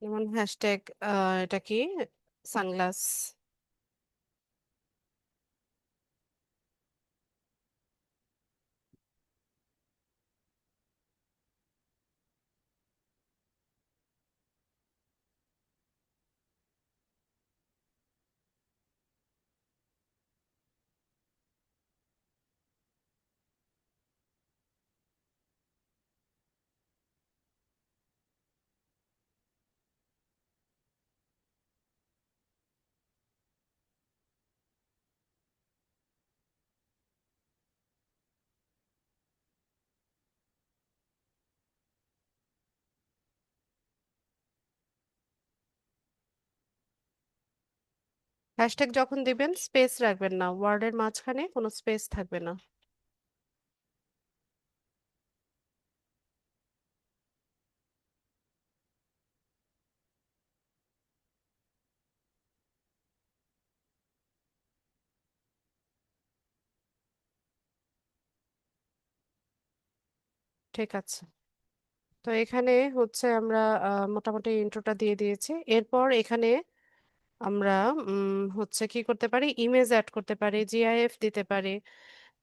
যেমন হ্যাশট্যাগ, এটা কি, সানগ্লাস। হ্যাশট্যাগ যখন দিবেন স্পেস রাখবেন না, ওয়ার্ডের মাঝখানে কোনো স্পেস থাকবে না। ঠিক আছে। তো এখানে হচ্ছে আমরা মোটামুটি ইন্ট্রোটা দিয়ে দিয়েছি। এরপর এখানে আমরা হচ্ছে কি করতে পারি, ইমেজ অ্যাড করতে পারি, জিআইএফ দিতে পারি,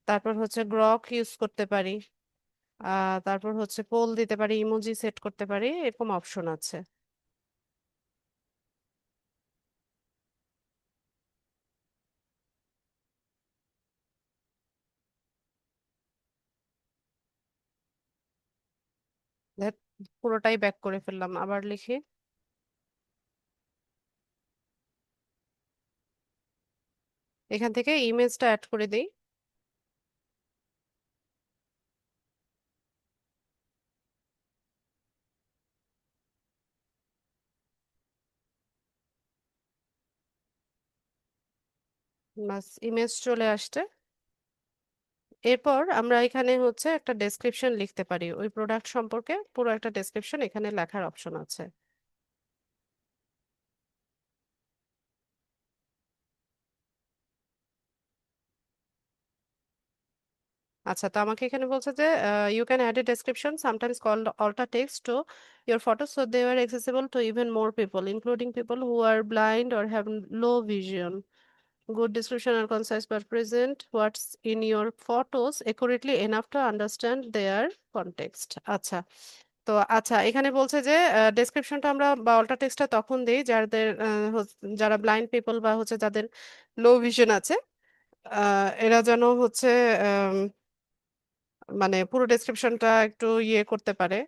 তারপর হচ্ছে গ্রক ইউজ করতে পারি, তারপর হচ্ছে পোল দিতে পারি, ইমোজি সেট করতে পারি, এরকম অপশন আছে। ধ্যাৎ, পুরোটাই ব্যাক করে ফেললাম, আবার লিখি। এখান থেকে ইমেজটা অ্যাড করে দিই। বাস, ইমেজ চলে আসছে। এরপর আমরা এখানে হচ্ছে একটা ডেসক্রিপশন লিখতে পারি, ওই প্রোডাক্ট সম্পর্কে পুরো একটা ডেসক্রিপশন এখানে লেখার অপশন আছে। আচ্ছা, তো আমাকে এখানে বলছে যে you can add a description sometimes called alter text to your photo so they are accessible to even more people including people who are blind or have low vision. Good description are concise but present what's in your photos accurately enough to understand their context. আচ্ছা, তো আচ্ছা এখানে বলছে যে ডেসক্রিপশনটা আমরা বা alter টেক্সটটা তখন দিই যাদের যারা ব্লাইন্ড পিপল বা হচ্ছে যাদের লো ভিশন আছে, এরা যেন হচ্ছে মানে পুরো ডেসক্রিপশনটা একটু ইয়ে করতে পারে,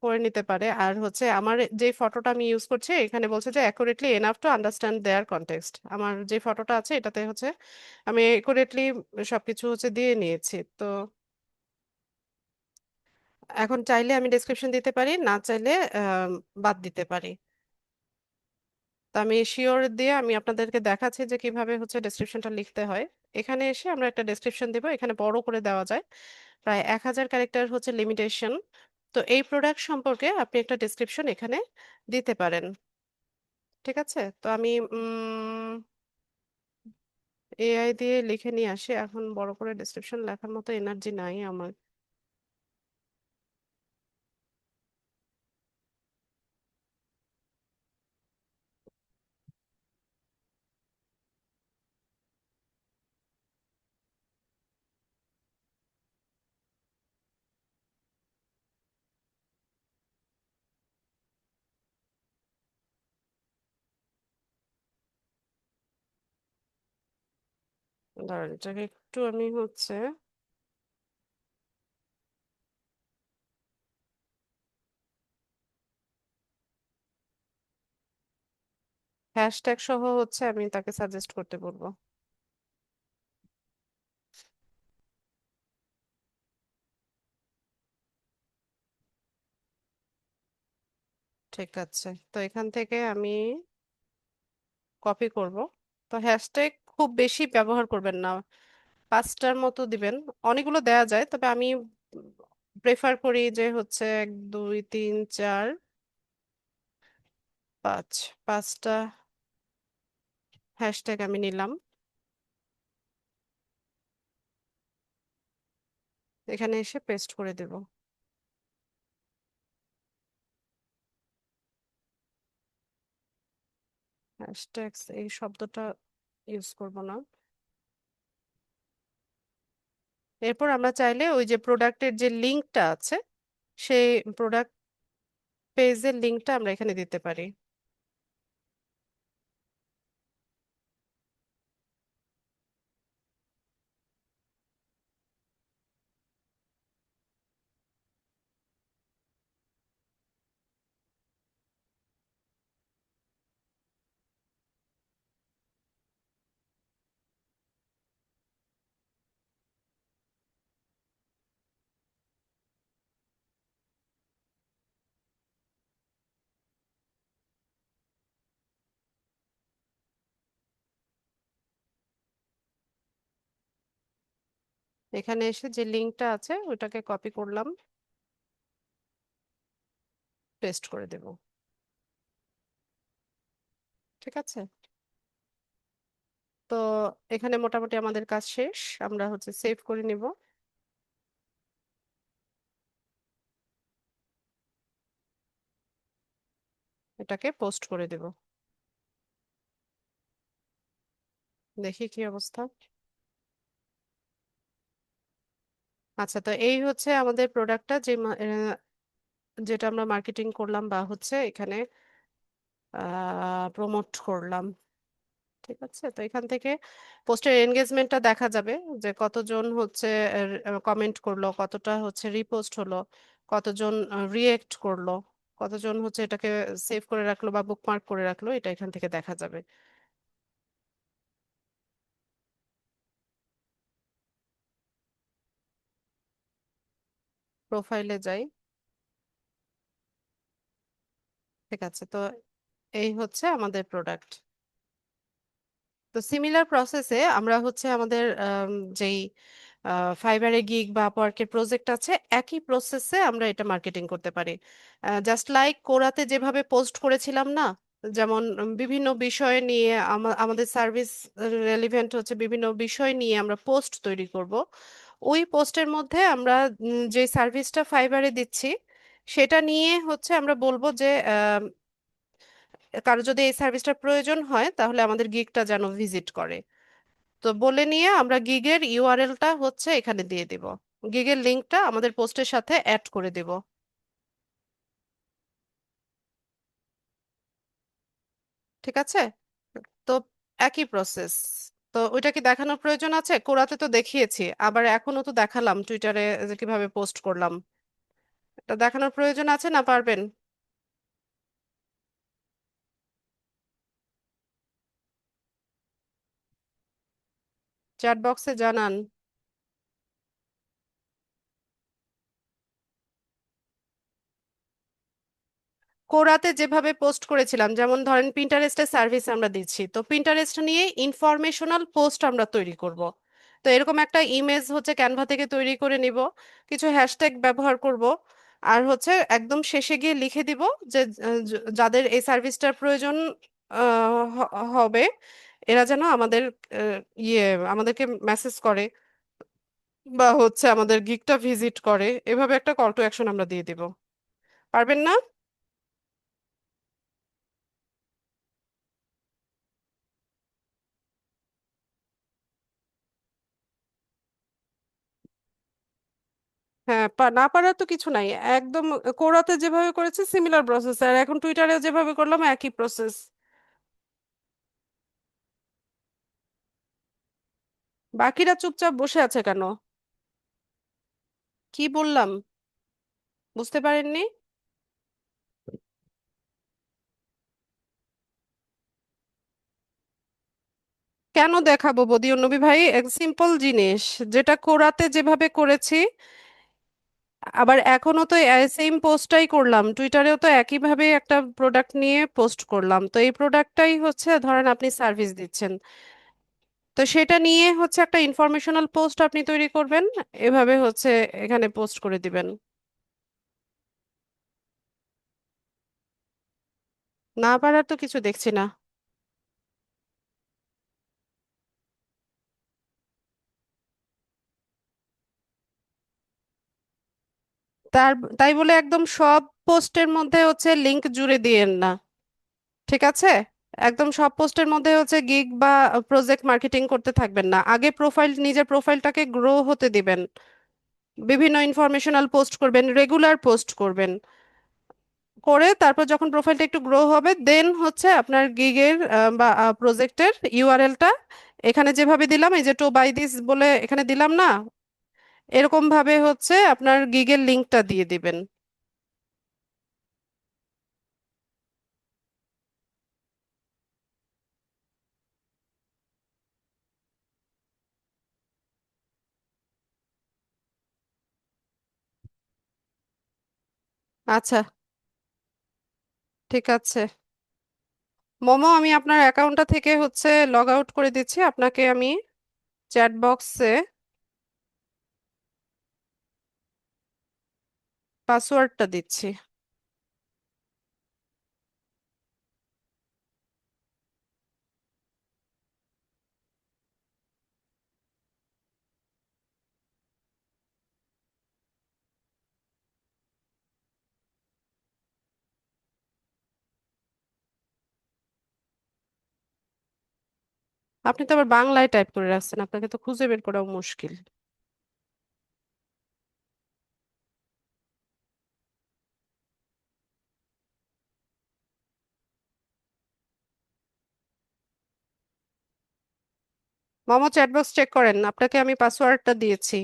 করে নিতে পারে। আর হচ্ছে আমার যে ফটোটা আমি ইউজ করছি এখানে বলছে যে accurately enough to understand their context. আমার যে ফটোটা আছে এটাতে হচ্ছে আমি অ্যাকুরেটলি সবকিছু হচ্ছে দিয়ে নিয়েছি। তো এখন চাইলে আমি ডেসক্রিপশন দিতে পারি, না চাইলে আহ, বাদ দিতে পারি। তো আমি শিওর দিয়ে আমি আপনাদেরকে দেখাচ্ছি যে কিভাবে হচ্ছে ডেসক্রিপশনটা লিখতে হয়। এখানে এসে আমরা একটা ডেসক্রিপশন দিব, এখানে বড় করে দেওয়া যায়, প্রায় 1000 ক্যারেক্টার হচ্ছে লিমিটেশন। তো এই প্রোডাক্ট সম্পর্কে আপনি একটা ডেসক্রিপশন এখানে দিতে পারেন। ঠিক আছে, তো আমি এআই দিয়ে লিখে নিয়ে আসি, এখন বড় করে ডেসক্রিপশন লেখার মতো এনার্জি নাই আমার। দাঁড়ান, এটাকে একটু আমি হচ্ছে হ্যাশট্যাগ সহ হচ্ছে আমি তাকে সাজেস্ট করতে বলবো। ঠিক আছে, তো এখান থেকে আমি কপি করব। তো হ্যাশট্যাগ খুব বেশি ব্যবহার করবেন না, 5টার মতো দিবেন। অনেকগুলো দেয়া যায়, তবে আমি প্রেফার করি যে হচ্ছে 1 2 3 4 5, 5টা হ্যাশট্যাগ আমি নিলাম, এখানে এসে পেস্ট করে দেব। হ্যাশট্যাগস এই শব্দটা ইউজ করব না। এরপর আমরা চাইলে ওই যে প্রোডাক্টের যে লিঙ্কটা আছে সেই প্রোডাক্ট পেজের লিঙ্কটা আমরা এখানে দিতে পারি। এখানে এসে যে লিঙ্কটা আছে ওইটাকে কপি করলাম, পেস্ট করে দেব। ঠিক আছে। তো এখানে মোটামুটি আমাদের কাজ শেষ, আমরা হচ্ছে সেভ করে নিব। এটাকে পোস্ট করে দেব। দেখি কি অবস্থা। আচ্ছা, তো এই হচ্ছে আমাদের প্রোডাক্টটা যে যেটা আমরা মার্কেটিং করলাম বা হচ্ছে এখানে প্রমোট করলাম। ঠিক আছে, তো এখান থেকে পোস্টের এনগেজমেন্টটা দেখা যাবে যে কতজন হচ্ছে কমেন্ট করলো, কতটা হচ্ছে রিপোস্ট হলো, কতজন রিয়েক্ট করলো, কতজন হচ্ছে এটাকে সেভ করে রাখলো বা বুকমার্ক করে রাখলো, এটা এখান থেকে দেখা যাবে। প্রোফাইলে যাই। ঠিক আছে, তো এই হচ্ছে আমাদের প্রোডাক্ট। তো সিমিলার প্রসেসে আমরা হচ্ছে আমাদের যেই ফাইবারে গিগ বা আপওয়ার্কের প্রজেক্ট আছে, একই প্রসেসে আমরা এটা মার্কেটিং করতে পারি। জাস্ট লাইক কোরাতে যেভাবে পোস্ট করেছিলাম না, যেমন বিভিন্ন বিষয় নিয়ে আমাদের সার্ভিস রেলিভেন্ট হচ্ছে বিভিন্ন বিষয় নিয়ে আমরা পোস্ট তৈরি করব। ওই পোস্টের মধ্যে আমরা যে সার্ভিসটা ফাইবারে দিচ্ছি সেটা নিয়ে হচ্ছে আমরা বলবো যে কারো যদি এই সার্ভিসটার প্রয়োজন হয় তাহলে আমাদের গিগটা যেন ভিজিট করে। তো বলে নিয়ে আমরা গিগের ইউআরএলটা হচ্ছে এখানে দিয়ে দিব, গিগের লিংকটা আমাদের পোস্টের সাথে অ্যাড করে দিব। ঠিক আছে। তো একই প্রসেস। তো ওইটা কি দেখানোর প্রয়োজন আছে? কোরাতে তো দেখিয়েছি, আবার এখনো তো দেখালাম টুইটারে যে কিভাবে পোস্ট করলাম। এটা দেখানোর প্রয়োজন আছে না, পারবেন? চ্যাট বক্সে জানান। কোরাতে যেভাবে পোস্ট করেছিলাম, যেমন ধরেন পিন্টারেস্টের সার্ভিস আমরা দিচ্ছি, তো পিন্টারেস্ট নিয়ে ইনফরমেশনাল পোস্ট আমরা তৈরি করব। তো এরকম একটা ইমেজ হচ্ছে ক্যানভা থেকে তৈরি করে নিব, কিছু হ্যাশট্যাগ ব্যবহার করব, আর হচ্ছে একদম শেষে গিয়ে লিখে দিব যে যাদের এই সার্ভিসটার প্রয়োজন হবে এরা যেন আমাদের ইয়ে আমাদেরকে মেসেজ করে বা হচ্ছে আমাদের গিগটা ভিজিট করে, এভাবে একটা কল টু অ্যাকশন আমরা দিয়ে দিব। পারবেন না? হ্যাঁ, না পারার তো কিছু নাই। একদম কোরাতে যেভাবে করেছে সিমিলার প্রসেস, আর এখন টুইটারে যেভাবে করলাম একই প্রসেস। বাকিরা চুপচাপ বসে আছে কেন? কি বললাম বুঝতে পারেননি? কেন দেখাবো বদিউল নবী ভাই? এক সিম্পল জিনিস, যেটা কোরাতে যেভাবে করেছি, আবার এখনো তো সেম পোস্টটাই করলাম টুইটারেও, তো একইভাবে একটা প্রোডাক্ট নিয়ে পোস্ট করলাম। তো এই প্রোডাক্টটাই হচ্ছে ধরেন আপনি সার্ভিস দিচ্ছেন, তো সেটা নিয়ে হচ্ছে একটা ইনফরমেশনাল পোস্ট আপনি তৈরি করবেন, এভাবে হচ্ছে এখানে পোস্ট করে দিবেন। না পারার তো কিছু দেখছি না। তার তাই বলে একদম সব পোস্টের মধ্যে হচ্ছে লিংক জুড়ে দিয়েন না। ঠিক আছে। একদম সব পোস্টের মধ্যে হচ্ছে গিগ বা প্রজেক্ট মার্কেটিং করতে থাকবেন না, আগে নিজের প্রোফাইলটাকে গ্রো হতে দিবেন। বিভিন্ন ইনফরমেশনাল পোস্ট করবেন, রেগুলার পোস্ট করবেন, করে তারপর যখন প্রোফাইলটা একটু গ্রো হবে দেন হচ্ছে আপনার গিগের বা প্রজেক্টের ইউআরএলটা এখানে যেভাবে দিলাম, এই যে টু বাই দিস বলে এখানে দিলাম না, এরকম ভাবে হচ্ছে আপনার গিগের লিংকটা দিয়ে দিবেন। আচ্ছা, ঠিক আছে। মোমো, আমি আপনার অ্যাকাউন্টটা থেকে হচ্ছে লগ আউট করে দিচ্ছি, আপনাকে আমি চ্যাট বক্সে পাসওয়ার্ডটা দিচ্ছি। আপনি তো আবার বাংলায় টাইপ করে রাখছেন, আপনাকে তো খুঁজে বের করাও মুশকিল। মোমো, চ্যাট বক্স চেক করেন, আপনাকে আমি পাসওয়ার্ডটা দিয়েছি।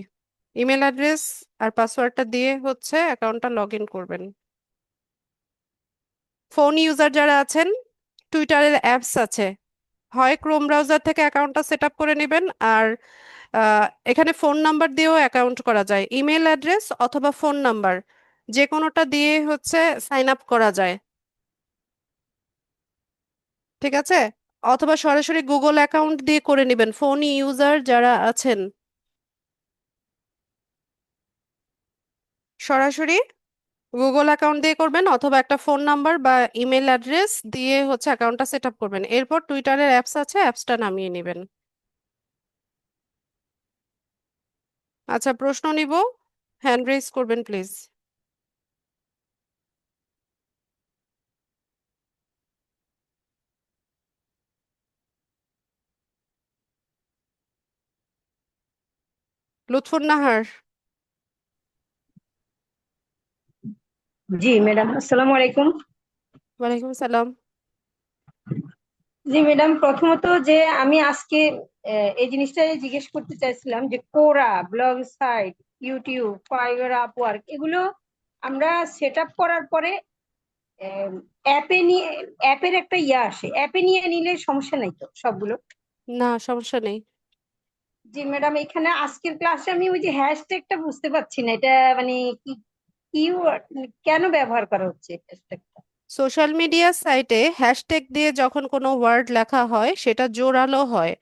ইমেল অ্যাড্রেস আর পাসওয়ার্ডটা দিয়ে হচ্ছে অ্যাকাউন্টটা লগ ইন করবেন। ফোন ইউজার যারা আছেন, টুইটারের অ্যাপস আছে, হয় ক্রোম ব্রাউজার থেকে অ্যাকাউন্টটা সেট আপ করে নেবেন, আর এখানে ফোন নাম্বার দিয়েও অ্যাকাউন্ট করা যায়, ইমেল অ্যাড্রেস অথবা ফোন নাম্বার যে কোনোটা দিয়ে হচ্ছে সাইন আপ করা যায়। ঠিক আছে, অথবা সরাসরি গুগল অ্যাকাউন্ট দিয়ে করে নেবেন ফোন ইউজার যারা আছেন, সরাসরি গুগল অ্যাকাউন্ট দিয়ে করবেন অথবা একটা ফোন নাম্বার বা ইমেল অ্যাড্রেস দিয়ে হচ্ছে অ্যাকাউন্টটা সেট আপ করবেন, এরপর টুইটারের অ্যাপস আছে, অ্যাপসটা নামিয়ে নেবেন। আচ্ছা, প্রশ্ন নিব, হ্যান্ড রেজ করবেন please. Lutfun Nahar. G madam, আসসালামু আলাইকুম। ওয়ালাইকুম সালাম। জি ম্যাডাম, প্রথমত যে আমি আজকে এই জিনিসটাই জিজ্ঞেস করতে চাইছিলাম যে Quora, blog site, YouTube, Fiverr, Upwork এগুলো আমরা সেট আপ করার পরে অ্যাপে নিয়ে অ্যাপের একটা আসে, অ্যাপে নিয়ে নিলে সমস্যা নাই তো সবগুলো? না, সমস্যা নেই। জি ম্যাডাম, এখানে আজকের ক্লাসে আমি ওই যে হ্যাশট্যাগটা বুঝতে পারছি না, এটা মানে কি কিওয়ার্ড, কেন ব্যবহার করা হচ্ছে হ্যাশট্যাগটা? সোশ্যাল মিডিয়া সাইটে হ্যাশট্যাগ দিয়ে যখন কোনো ওয়ার্ড লেখা হয় সেটা জোরালো হয়,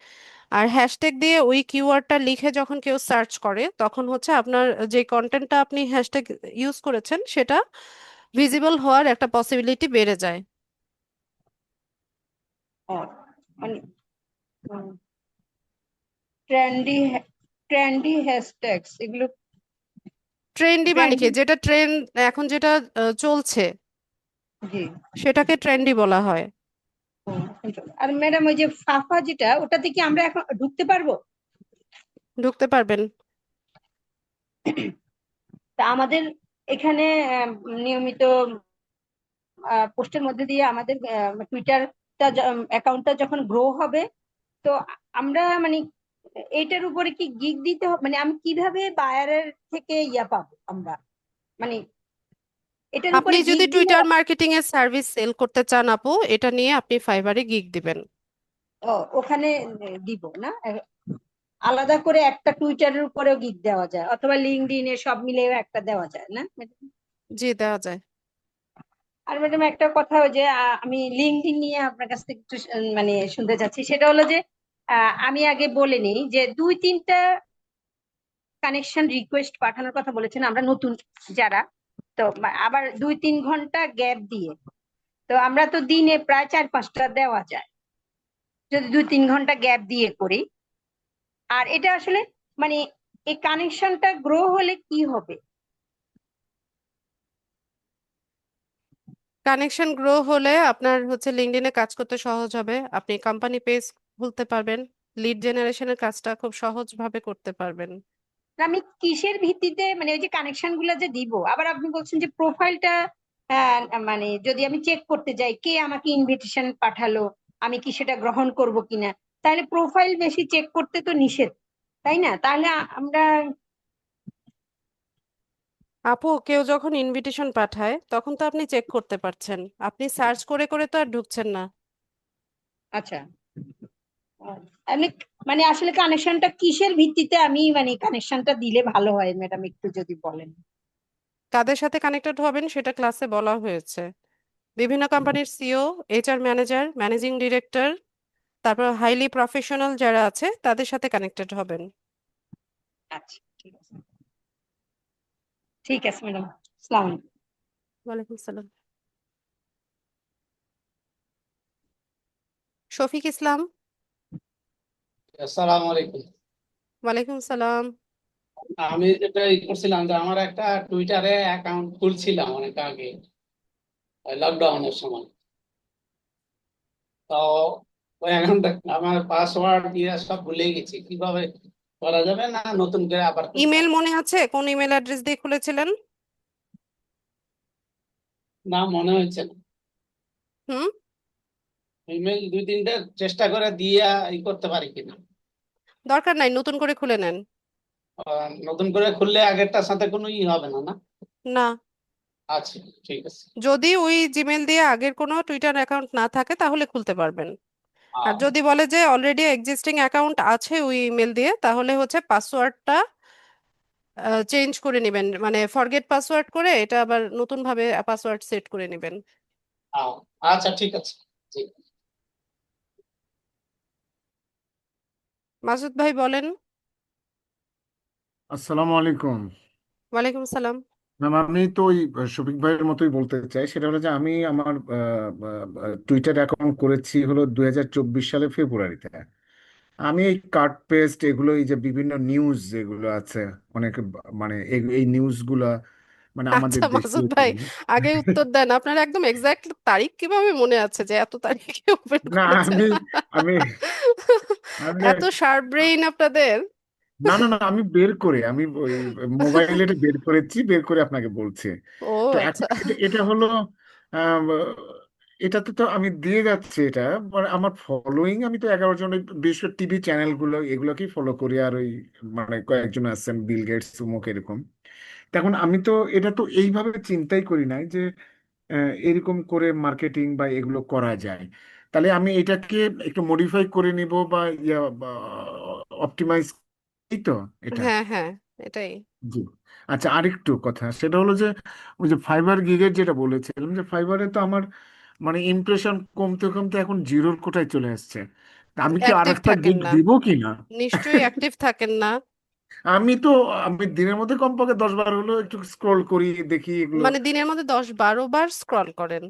আর হ্যাশট্যাগ দিয়ে ওই কিওয়ার্ডটা লিখে যখন কেউ সার্চ করে তখন হচ্ছে আপনার যে কন্টেন্টটা আপনি হ্যাশট্যাগ ইউজ করেছেন সেটা ভিজিবল হওয়ার একটা পসিবিলিটি বেড়ে যায়। ও, মানে ট্রেন্ডি ট্রেন্ডি হ্যাশট্যাগস এগুলো? ট্রেন্ডি মানে কি, ট্রেন্ডি, যেটা ট্রেন্ড এখন যেটা চলছে জি। সেটাকে ট্রেন্ডি বলা হয়। ও, আর ম্যাডাম ওই যে ফাফা যেটা, ওটাতে কি আমরা এখন ঢুকতে পারবো? ঢুকতে পারবেন। তা আমাদের এখানে নিয়মিত পোস্টের মধ্যে দিয়ে আমাদের টুইটারটা অ্যাকাউন্টটা যখন গ্রো হবে, তো আমরা মানে এইটার উপরে কি গিগ দিতে হবে? মানে আমি কিভাবে বায়ারের থেকে পাবো আমরা, মানে এটার আপনি উপরে যদি গিগ দিলে? টুইটার মার্কেটিং এর সার্ভিস সেল করতে চান আপু, এটা নিয়ে আপনি ফাইবারে গিগ দিবেন। ও, ওখানে দিব না? আলাদা করে একটা টুইটারের উপরেও গিগ দেওয়া যায়, অথবা লিঙ্কডইনে সব মিলিয়েও একটা দেওয়া যায় না? জি, দেওয়া যায়। আর ম্যাডাম একটা কথা, ওই যে আমি লিঙ্কডইন নিয়ে আপনার কাছ থেকে একটু মানে শুনতে চাচ্ছি, সেটা হলো যে আমি আগে বলে নিই যে 2-3টা কানেকশন রিকোয়েস্ট পাঠানোর কথা বলেছেন আমরা নতুন যারা, তো আবার 2-3 ঘন্টা গ্যাপ দিয়ে, তো আমরা তো দিনে প্রায় 4-5টা দেওয়া যায় যদি 2-3 ঘন্টা গ্যাপ দিয়ে করি। আর এটা আসলে মানে এই কানেকশনটা গ্রো হলে কি হবে? কানেকশন গ্রো হলে আপনার হচ্ছে লিঙ্কডইনে কাজ করতে সহজ হবে, আপনি কোম্পানি পেজ খুলতে পারবেন, লিড জেনারেশনের কাজটা খুব সহজভাবে করতে পারবেন। আমি কিসের ভিত্তিতে মানে ওই যে কানেকশন গুলো যে দিব, আবার আপনি বলছেন যে প্রোফাইলটা মানে যদি আমি চেক করতে যাই কে আমাকে ইনভিটেশন পাঠালো, আমি কি সেটা গ্রহণ করব কিনা, তাহলে প্রোফাইল বেশি চেক করতে তো নিষেধ, তাই না? তাহলে আমরা আপু, কেউ যখন ইনভিটেশন পাঠায় তখন তো আপনি চেক করতে পারছেন, আপনি সার্চ করে করে তো আর ঢুকছেন না। আচ্ছা, আমি মানে আসলে কানেকশনটা কিসের ভিত্তিতে আমি মানে কানেকশনটা দিলে ভালো হয় ম্যাডাম, একটু যদি বলেন। কাদের সাথে কানেক্টেড হবেন সেটা ক্লাসে বলা হয়েছে। বিভিন্ন কোম্পানির CEO, HR manager, managing director, তারপর হাইলি প্রফেশনাল যারা আছে তাদের সাথে কানেক্টেড হবেন। আচ্ছা, ঠিক আছে, ঠিক আছে ম্যাডাম, আসসালামু আলাইকুম। ওয়ালাইকুম সালাম। শফিক ইসলাম। আসসালামু আলাইকুম। ওয়ালাইকুম সালাম। আমি যেটা করছিলাম যে আমার একটা টুইটারে অ্যাকাউন্ট খুলছিলাম অনেক আগে, লকডাউনের সময়। তো ওই অ্যাকাউন্টটা আমার পাসওয়ার্ড দিয়ে সব ভুলে গেছি, কিভাবে করা যাবে না নতুন করে আবার খুলতে ইমেল হবে? মনে আছে কোন ইমেল অ্যাড্রেস দিয়ে খুলেছিলেন? না, মনে হচ্ছে না। হুম। ইমেল দুই তিনটে চেষ্টা করে দিয়ে করতে পারি কিনা। দরকার নাই, নতুন করে খুলে নেন। নতুন করে খুললে আগেরটার সাথে কোনো হবে না, না? না, আচ্ছা, ঠিক আছে। যদি ওই জিমেল দিয়ে আগের কোনো টুইটার অ্যাকাউন্ট না থাকে তাহলে খুলতে পারবেন। আর আহ, যদি বলে যে অলরেডি এক্সিস্টিং অ্যাকাউন্ট আছে ওই ইমেল দিয়ে, তাহলে হচ্ছে পাসওয়ার্ডটা চেঞ্জ করে নেবেন, মানে ফরগেট পাসওয়ার্ড করে এটা আবার নতুন ভাবে পাসওয়ার্ড সেট করে নেবেন। আহ, আচ্ছা, ঠিক আছে। জি। মাসুদ ভাই বলেন। আসসালামু আলাইকুম। ওয়ালাইকুম সালাম। ম্যাম, আমি তো ওই শফিক ভাইয়ের মতোই বলতে চাই। সেটা হলো যে আমি আমার টুইটার অ্যাকাউন্ট করেছি হলো 2024 সালে ফেব্রুয়ারিতে। আমি এই কাট পেস্ট এগুলো, এই যে বিভিন্ন নিউজ যেগুলো আছে অনেক, মানে এই নিউজগুলা মানে আমাদের আচ্ছা মাসুদ দেশীয় ভাই, যেগুলো। আগে উত্তর দেন, আপনার একদম এক্সাক্ট তারিখ কিভাবে মনে আছে যে এত তারিখে ওপেন না, করেছেন? আমি আমি এত শার্প ব্রেইন আপনাদের। না, না, না, আমি বের করে, আমি ওই মোবাইলে বের করেছি, বের করে আপনাকে বলছি। ও তো এখন আচ্ছা। এটা এটা হলো, আম, এটাতে তো আমি দিয়ে যাচ্ছি এটা, মানে আমার ফলোয়িং, আমি তো 11 জন, বিশেষ করে টিভি চ্যানেলগুলো এগুলোকেই ফলো করি, আর ওই মানে কয়েকজন আছেন বিল গেটস উমুক এরকম। তখন আমি তো এটা তো এইভাবে চিন্তাই করি নাই যে এরকম করে মার্কেটিং বা এগুলো করা যায়। তাহলে আমি এটাকে একটু মডিফাই করে নিব বা অপটিমাইজ, এই তো এটা। হ্যাঁ হ্যাঁ, এটাই। জি। আচ্ছা, আরেকটু কথা, সেটা হলো যে ওই যে ফাইবার গিগের যেটা বলেছিলাম, যে ফাইবারে তো আমার মানে ইমপ্রেশন কমতে কমতে এখন জিরোর কোটায় চলে আসছে। তা আমি কি আর অ্যাক্টিভ একটা থাকেন গিগ না, দিব কি না? নিশ্চয়ই অ্যাক্টিভ থাকেন না। আমি তো, আমি দিনের মধ্যে কমপক্ষে 10 বার হলো একটু স্ক্রল করি, দেখি এগুলো। মানে দিনের মধ্যে 10-12 বার স্ক্রল করেন,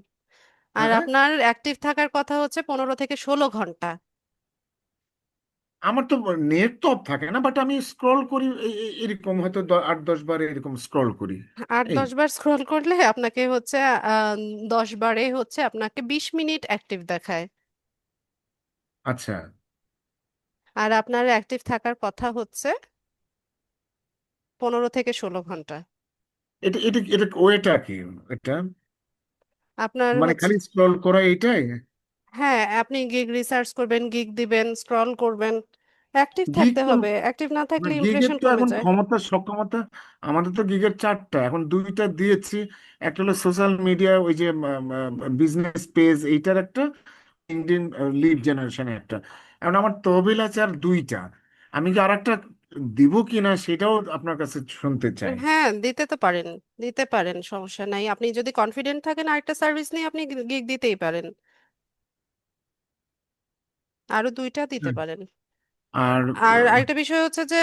আর হ্যাঁ, আপনার অ্যাক্টিভ থাকার কথা হচ্ছে 15 থেকে 16 ঘন্টা। আমার তো নেট তো অফ থাকে না, বাট আমি স্ক্রল করি এরকম হয়তো 8-10 বার এরকম স্ক্রল করি। আট এই, 10 বার স্ক্রল করলে আপনাকে হচ্ছে 10 বারে হচ্ছে আপনাকে 20 মিনিট অ্যাক্টিভ দেখায়। আচ্ছা, আর আপনার অ্যাক্টিভ থাকার কথা হচ্ছে 15 থেকে 16 ঘন্টা। এটা এটা এটা ওয়েটা কি? এটা আপনার মানে হচ্ছে, খালি স্ক্রল করা এইটাই? হ্যাঁ, আপনি গিগ রিসার্চ করবেন, গিগ দিবেন, স্ক্রল করবেন, অ্যাক্টিভ গিগ থাকতে তো, হবে, অ্যাক্টিভ না থাকলে গিগের ইমপ্রেশন তো কমে এখন যায়। ক্ষমতা সক্ষমতা, আমাদের তো গিগের 4টা, এখন 2টা দিয়েছি। একটা হলো সোশ্যাল মিডিয়া, ওই যে বিজনেস পেজ, এইটার একটা, লিঙ্কডইন লিড জেনারেশনের একটা। এখন আমার তহবিল আছে আর 2টা। আমি কি আর একটা দিব কিনা সেটাও আপনার কাছে শুনতে চাই। হ্যাঁ, দিতে তো পারেন, দিতে পারেন, সমস্যা নাই। আপনি যদি কনফিডেন্ট থাকেন আরেকটা সার্ভিস নিয়ে আপনি গিগ দিতেই পারেন, আরো 2টা দিতে হুম। পারেন। আর আর আরেকটা বিষয় হচ্ছে যে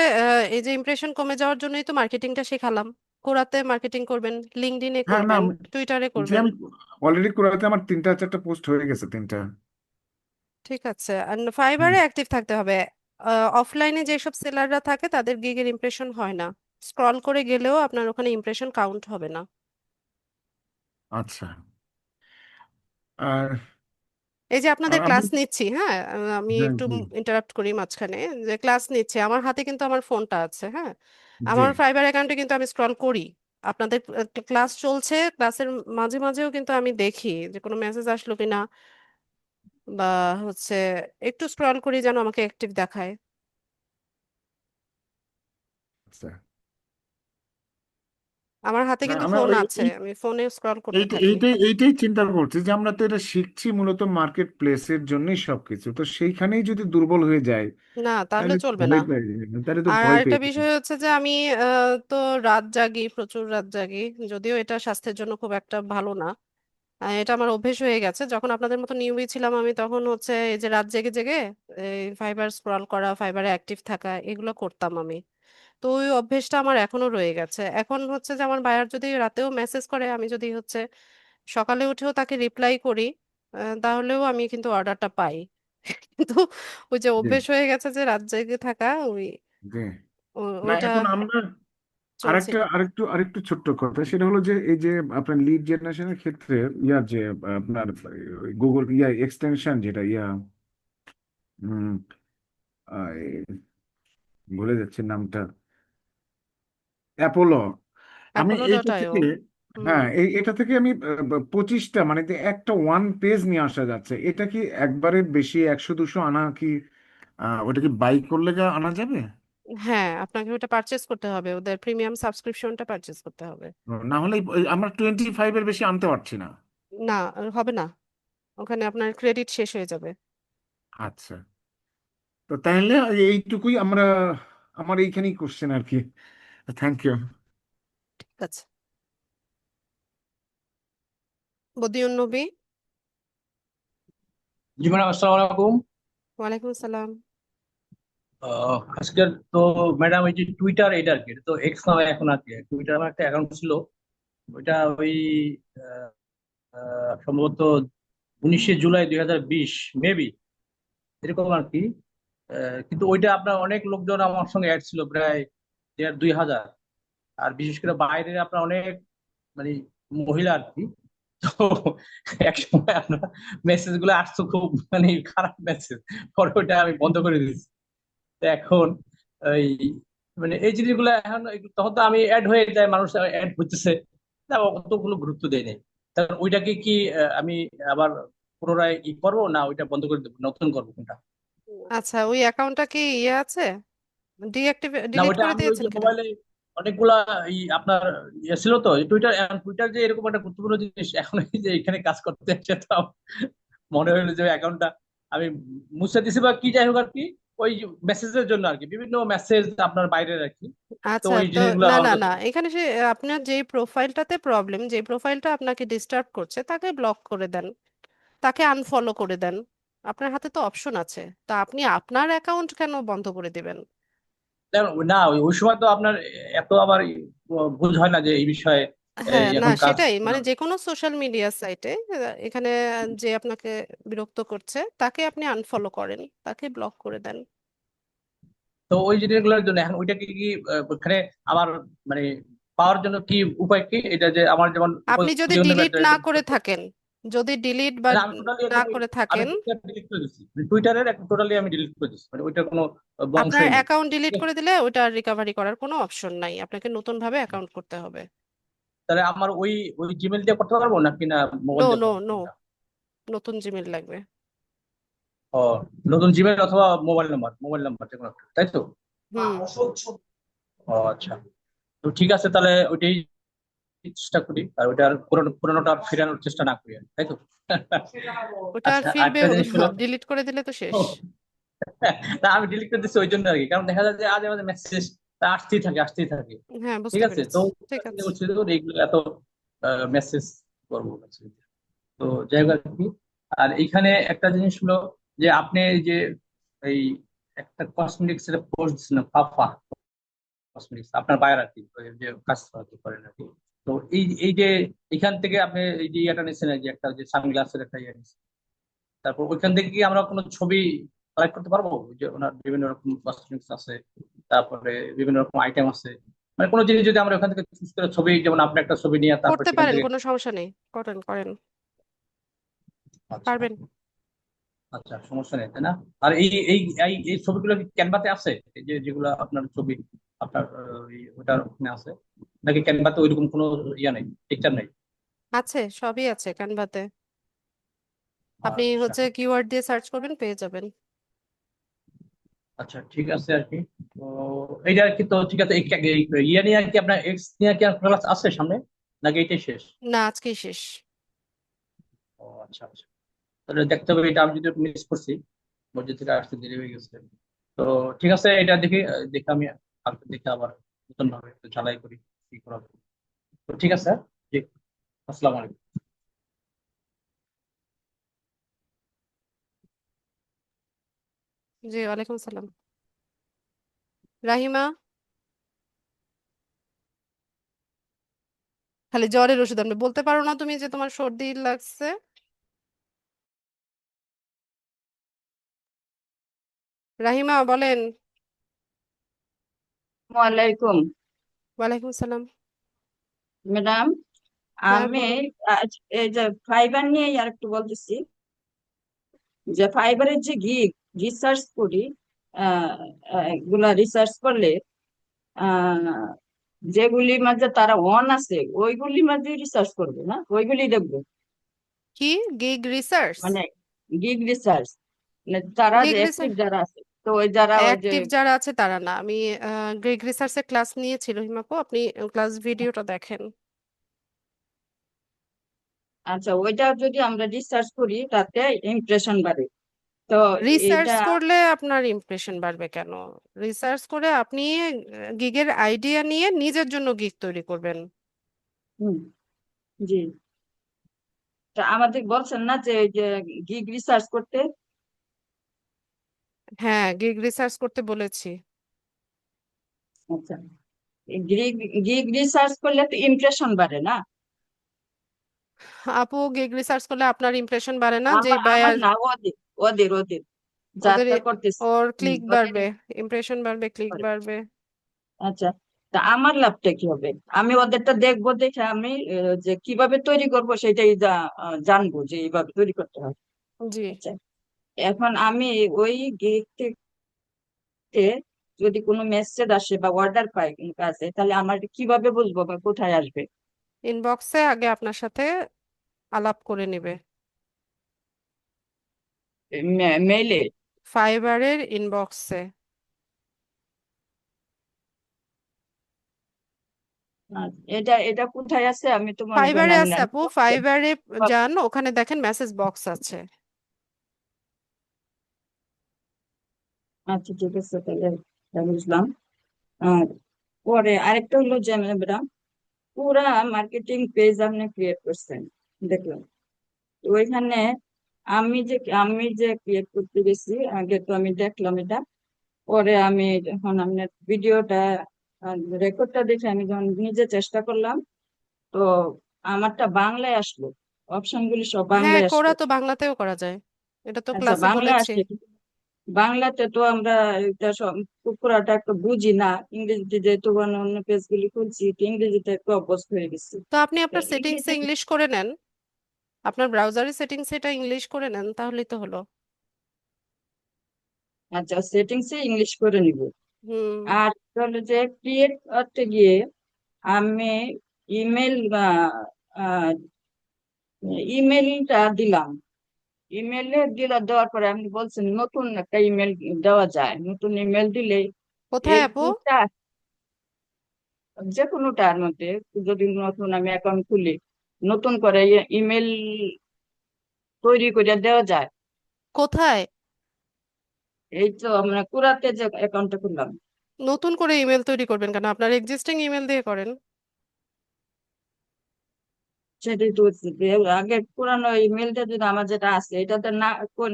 এই যে ইমপ্রেশন কমে যাওয়ার জন্যই তো মার্কেটিংটা শেখালাম। কোরাতে মার্কেটিং করবেন, লিঙ্কডইনে হ্যাঁ, না, করবেন, টুইটারে যে করবেন। আমি অলরেডি করাতে আমার 3টা 4টা পোস্ট হয়ে গেছে, 3টা। ঠিক আছে, আর হুম। ফাইবারে অ্যাক্টিভ থাকতে হবে। অফলাইনে যেসব সেলাররা থাকে তাদের গিগের ইমপ্রেশন হয় না, স্ক্রল করে গেলেও আপনার ওখানে ইমপ্রেশন কাউন্ট হবে না। আচ্ছা, আর এই যে আপনাদের আমি ক্লাস নিচ্ছি, হ্যাঁ, আমি হ্যাঁ একটু জি ইন্টারাপ্ট করি মাঝখানে, যে ক্লাস নিচ্ছে আমার হাতে কিন্তু আমার ফোনটা আছে, হ্যাঁ, জি আমার ফাইবার অ্যাকাউন্টে কিন্তু আমি স্ক্রল করি, আপনাদের ক্লাস চলছে, ক্লাসের মাঝে মাঝেও কিন্তু আমি দেখি যে কোনো মেসেজ আসলো কিনা, বা হচ্ছে একটু স্ক্রল করি যেন আমাকে অ্যাক্টিভ দেখায়। আচ্ছা। আমার হাতে না কিন্তু আমরা ফোন ওই আছে, আমি ফোনে স্ক্রল করতে এইটা থাকি। এইটাই এইটাই চিন্তা করছি যে আমরা তো এটা শিখছি মূলত মার্কেট প্লেসের জন্যই সবকিছু, তো সেইখানেই যদি দুর্বল হয়ে যায় না, তাহলে তাহলে তো চলবে না। ভয় পেয়ে যাবে, তাহলে তো আর ভয় আরেকটা পেয়ে যাবে। বিষয় হচ্ছে যে আমি তো রাত জাগি, প্রচুর রাত জাগি, যদিও এটা স্বাস্থ্যের জন্য খুব একটা ভালো না। এটা আমার অভ্যেস হয়ে গেছে, যখন আপনাদের মতো নিউবি ছিলাম আমি তখন হচ্ছে এই যে রাত জেগে জেগে এই ফাইবার স্ক্রল করা, ফাইবারে অ্যাক্টিভ থাকা, এগুলো করতাম আমি। তো ওই অভ্যেসটা আমার এখনো রয়ে গেছে। এখন হচ্ছে যে আমার বায়ার যদি রাতেও মেসেজ করে, আমি যদি হচ্ছে সকালে উঠেও তাকে রিপ্লাই করি, তাহলেও আমি কিন্তু অর্ডারটা পাই। কিন্তু ওই যে জি অভ্যেস হয়ে গেছে যে রাত জেগে থাকা, ওই জি। না ওইটা এখন আমরা চলছিল। আরেকটু ছোট্ট কথা, সেটা হলো যে এই যে আপনার লিড জেনারেশনের ক্ষেত্রে ইয়ার যে আপনার গুগল ইয়া এক্সটেনশন যেটা ইয়া উম, ভুলে যাচ্ছে নামটা, অ্যাপোলো। আমি অ্যাপোলো ডট এইটা আইও। থেকে হুম। হ্যাঁ এটা থেকে আমি 25টা মানে যে একটা ওয়ান পেজ নিয়ে আসা যাচ্ছে, এটা কি একবারের বেশি 100-200 আনা কি ওটা কি বাই করলে আনা যাবে? হ্যাঁ, আপনাকে ওটা পারচেস করতে হবে, ওদের প্রিমিয়াম সাবস্ক্রিপশনটা পারচেস করতে হবে। না হলে আমরা 25-এর বেশি আনতে পারছি না। না, হবে না, ওখানে আপনার ক্রেডিট শেষ হয়ে যাবে। আচ্ছা, তো তাহলে এইটুকুই আমরা আমার এইখানেই কোশ্চেন আর কি। Thank you. ঠিক আছে। বদিউন নবী। জি ম্যাডাম, আসসালামু আলাইকুম। ওয়ালাইকুম আসসালাম। আজকের তো ম্যাডাম এই যে টুইটার, এটা আর কি, এটা তো এক্স নামে এখন আর কি, টুইটার আমার একটা অ্যাকাউন্ট ছিল, ওইটা ওই আহ, সম্ভবত 19শে জুলাই 2020 মেবি এরকম আর কি। কিন্তু ওইটা আপনার অনেক লোকজন আমার সঙ্গে অ্যাড ছিল, প্রায় 1,500-2,000। আর বিশেষ করে বাইরে আপনার অনেক মানে মহিলা আর কি। তো এক সময় আপনার মেসেজ গুলো আসতো খুব মানে খারাপ মেসেজ, পরে ওইটা আমি বন্ধ করে দিয়েছি। তো এখন এই মানে এই জিনিসগুলো এখন তখন তো আমি অ্যাড হয়ে যায়, মানুষ অ্যাড হইতেছে, তা অতগুলো গুরুত্ব দেয় নাই। তাহলে ওইটাকে কি আমি আবার পুনরায় করবো, না ওইটা বন্ধ করে দেবো, নতুন করবো কোনটা? আচ্ছা, ওই অ্যাকাউন্টটা কি ইয়ে আছে, না ডিলিট ওইটা করে আমি ওই দিয়েছেন যে কিনা? মোবাইলে অনেকগুলা আপনার ছিল তো টুইটার, টুইটার যে এরকম একটা গুরুত্বপূর্ণ জিনিস, এখন এই যে এখানে কাজ করতে এসে তো আমার মনে হলো যে অ্যাকাউন্টটা আমি মুছে দিছি বা কি, যাই হোক আর কি, ওই মেসেজের জন্য আর কি, বিভিন্ন মেসেজ আপনার বাইরের আর কি। তো আচ্ছা, ওই তো জিনিসগুলো না আমার না কাছে না, এখানে সে আপনার যে প্রোফাইলটাতে প্রবলেম, যে প্রোফাইলটা আপনাকে ডিস্টার্ব করছে তাকে ব্লক করে দেন, তাকে আনফলো করে দেন। আপনার হাতে তো অপশন আছে, তা আপনি আপনার অ্যাকাউন্ট কেন বন্ধ করে দিবেন? না ওই ওই সময় তো আপনার এত আবার বুঝ হয় না যে এই বিষয়ে হ্যাঁ, না এখন কাজ সেটাই, মানে যে কোনো সোশ্যাল মিডিয়া সাইটে এখানে যে আপনাকে বিরক্ত করছে তাকে আপনি আনফলো করেন, তাকে ব্লক করে দেন। তো ওই জিনিসগুলোর জন্য এখন ওইটাকে কি ওখানে আমার মানে পাওয়ার জন্য কি উপায়, কি এটা যে আমার যেমন আপনি যদি উপজীবনের ডিলিট একটা না করে থাকেন, যদি ডিলিট বা না, আমি টোটালি না একদম করে আমি থাকেন, টুইটার ডিলিট করে দিচ্ছি, টুইটারের একটা টোটালি আমি ডিলিট করে দিচ্ছি, মানে ওইটার কোনো আপনার বংশই নেই। অ্যাকাউন্ট ঠিক ডিলিট আছে? করে দিলে ওটা রিকভারি করার কোনো অপশন নাই, আপনাকে নতুন ভাবে অ্যাকাউন্ট করতে হবে। তাহলে আমার ওই ওই জিমেল দিয়ে করতে পারবো নাকি না নো মোবাইল দিয়ে নো করবো নো, কোনটা? নতুন জিমেল লাগবে। ও, নতুন জিমেল অথবা মোবাইল নাম্বার যে কোনো একটা, তাই তো? হুম। ও আচ্ছা, তো ঠিক আছে, তাহলে ওইটাই চেষ্টা করি, আর ওইটার পুরোনোটা আর ফেরানোর চেষ্টা না করি আর, তাই তো? ওটা আর আচ্ছা, ফিরবে? আরেকটা জিনিস হলো, ডিলিট করে দিলে তো শেষ। না আমি ডিলিট করে দিচ্ছি ওই জন্য আর কি, কারণ দেখা যায় যে আজ আমাদের মেসেজ আসতেই থাকে। হ্যাঁ, ঠিক বুঝতে আছে, তো পেরেছি। ঠিক চিন্তা আছে। করছি যে ওর এইগুলো এত মেসেজ করবো message। তো যাই হোক আর কি। আর এইখানে একটা জিনিস হলো যে আপনি এই যে এই একটা কসমেটিক্স এর পোস্ট দিচ্ছেন, ফাফা কসমেটিক্স, আপনার বায়ার আর কি, ওই যে কাজ করেন আর কি। তো এই এই যে এখান থেকে আপনি এই যে ইয়েটা নিচ্ছেন, এই যে একটা যে সানগ্লাসের একটা ইয়ে নিচ্ছেন, তারপর ওইখান থেকে কি আমরা কোনো ছবি কালেক্ট করতে পারবো? ওই যে ওনার বিভিন্ন রকম কসমেটিক্স আছে, তারপরে বিভিন্ন রকম আইটেম আছে, মানে কোনো জিনিস যদি আমরা ওখান থেকে চুজ করে ছবি, যেমন আপনি একটা ছবি নিয়ে তারপর করতে সেখান পারেন, থেকে। কোনো সমস্যা নেই, করেন করেন। আচ্ছা পারবেন। আচ্ছা, সমস্যা নেই তাই না? আর এই এই এই এই ছবিগুলো কি ক্যানভাতে আছে, এই যে যেগুলো আপনার ছবি আপনার ওটার ওখানে আছে, নাকি ক্যানভাতে ওইরকম কোনো ইয়া নেই, পিকচার নেই? আছে, সবই আছে ক্যানভাতে। আপনি আচ্ছা হচ্ছে কিওয়ার্ড দিয়ে সার্চ করবেন, পেয়ে যাবেন। আচ্ছা, ঠিক আছে আর কি। তো এইটা আর কি, তো ঠিক আছে। ইয়া নিয়ে আর কি, আপনার এক্স নিয়ে কি আর ক্লাস আছে সামনে, নাকি এটাই শেষ? না, আজকেই শেষ। ও আচ্ছা আচ্ছা, তাহলে দেখতে হবে। এটা আমি যদি মিস করছি, মসজিদ থেকে আসতে দেরি হয়ে গেছে। তো ঠিক আছে, এটা দেখি, দেখে আমি কালকে দেখে আবার নতুন ভাবে একটু ঝালাই করি কি করা যায়। তো ঠিক আছে, জি, আসসালামু আলাইকুম। জি, ওয়ালাইকুম সালাম। রাহিমা, খালি জ্বরের ওষুধ আনবে, বলতে পারো না তুমি যে তোমার সর্দি লাগছে? রাহিমা বলেন। ওয়ালাইকুম। ওয়ালাইকুম সালাম। ম্যাডাম, হ্যাঁ, আমি বলুন। আজ এই যে ফাইবার নিয়ে আর একটু বলতেছি, যে ফাইবারের যে গিগ রিসার্চ করি, এগুলা রিসার্চ করলে আহ, যেগুলি মাঝে তারা অন আছে ওইগুলি মাঝে রিসার্চ করবে না, ওইগুলি দেখবো। কি গিগ রিসার্চ? মানে গিগ রিসার্চ, মানে তারা যে গিগ অ্যাক্টিভ রিসার্চ যারা আছে, তো ওই যারা ওই যে, অ্যাক্টিভ যারা আছে তারা না। আমি গিগ রিসার্চের ক্লাস নিয়েছিল হিমাপু, আপনি ক্লাস ভিডিওটা দেখেন। আচ্ছা ওইটা যদি আমরা রিসার্চ করি তাতে ইমপ্রেশন বাড়ে। তো রিসার্চ এটা, করলে আপনার ইমপ্রেশন বাড়বে কেন? রিসার্চ করে আপনি গিগের আইডিয়া নিয়ে নিজের জন্য গিগ তৈরি করবেন। হুম, জি, তা আমাদের বলছেন না যে এই যে গিগ রিসার্চ করতে। হ্যাঁ, গিগ রিসার্চ করতে বলেছি। আচ্ছা, গিগ গিগ রিসার্চ করলে তো ইমপ্রেশন বাড়ে না? আপু, গিগ রিসার্চ করলে আপনার ইমপ্রেশন বাড়ে না, যে আমার আমার বায়ার না, ওদের ওদের ওদের ওদের যারটা করতেছে। ওর হুম, ক্লিক ওদের বাড়বে, ইমপ্রেশন বাড়বে, ক্লিক করে। বাড়বে। আচ্ছা, তা আমার লাভটা কি হবে? আমি ওদেরটা দেখবো, দেখে আমি যে কিভাবে তৈরি করব সেটাই জানবো যে এইভাবে তৈরি করতে হয়। জি, আচ্ছা, এখন আমি ওই গিগ থেকে যদি কোনো মেসেজ আসে বা অর্ডার পাই কোনো কাজে, তাহলে আমার কিভাবে বুঝবো বা কোথায় আসবে? ইনবক্সে আগে আপনার সাথে আলাপ করে নেবে। মেইলে? ফাইবারের ইনবক্সে। এটা এটা কোথায় আছে? আমি তো মনে করেন ফাইবারে আমি আছে না। আপু, ফাইবারে যান, ওখানে দেখেন মেসেজ বক্স আছে। আচ্ছা ঠিক আছে, তাহলে তা বুঝলাম। আর পরে আরেকটা হলো যে ম্যাডাম, পুরা মার্কেটিং পেজ আপনি ক্রিয়েট করছেন দেখলাম। তো ওইখানে আমি যে ক্রিয়েট করতে গেছি, আগে তো আমি দেখলাম এটা, পরে আমি যখন আপনার ভিডিওটা রেকর্ডটা দেখে আমি যখন নিজে চেষ্টা করলাম, তো আমারটা বাংলায় আসলো, অপশন গুলি সব হ্যাঁ, বাংলায় করা আসলো। তো বাংলাতেও করা যায়, এটা তো আচ্ছা, ক্লাসে বাংলা বলেছি। আসলে, বাংলাতে তো আমরা এটা সব পুরাটা একটু বুঝি না, ইংরেজিতে যেহেতু অন্য পেজ গুলি খুলছি, তো ইংরেজিতে একটু অভ্যস্ত হয়ে গেছি। তো আপনি তো আপনার সেটিংসে ইংরেজি, ইংলিশ করে নেন, আপনার ব্রাউজারের সেটিংসে এটা ইংলিশ করে নেন, তাহলেই তো হলো। আচ্ছা সেটিংসে ইংলিশ করে নিব। হুম। আর তাহলে যে ক্রিয়েট করতে গিয়ে আমি ইমেল ইমেলটা দিলাম, দেওয়ার পরে আপনি বলছেন নতুন একটা ইমেল দেওয়া যায়, নতুন ইমেল দিলে কোথায় এই আপু? কোডটা যে কোনোটার মধ্যে, যদি নতুন আমি অ্যাকাউন্ট খুলি, নতুন করে ইমেল তৈরি করে দেওয়া যায়? কোথায়? এই তো আমরা কুড়াতে যে অ্যাকাউন্টটা খুললাম, নতুন করে ইমেল তৈরি করবেন কেন? আপনার এক্সিস্টিং ইমেল দিয়ে করেন। সেটাই তো হচ্ছে যে আগে পুরানো ইমেলটা যদি আমার যেটা আছে এটাতে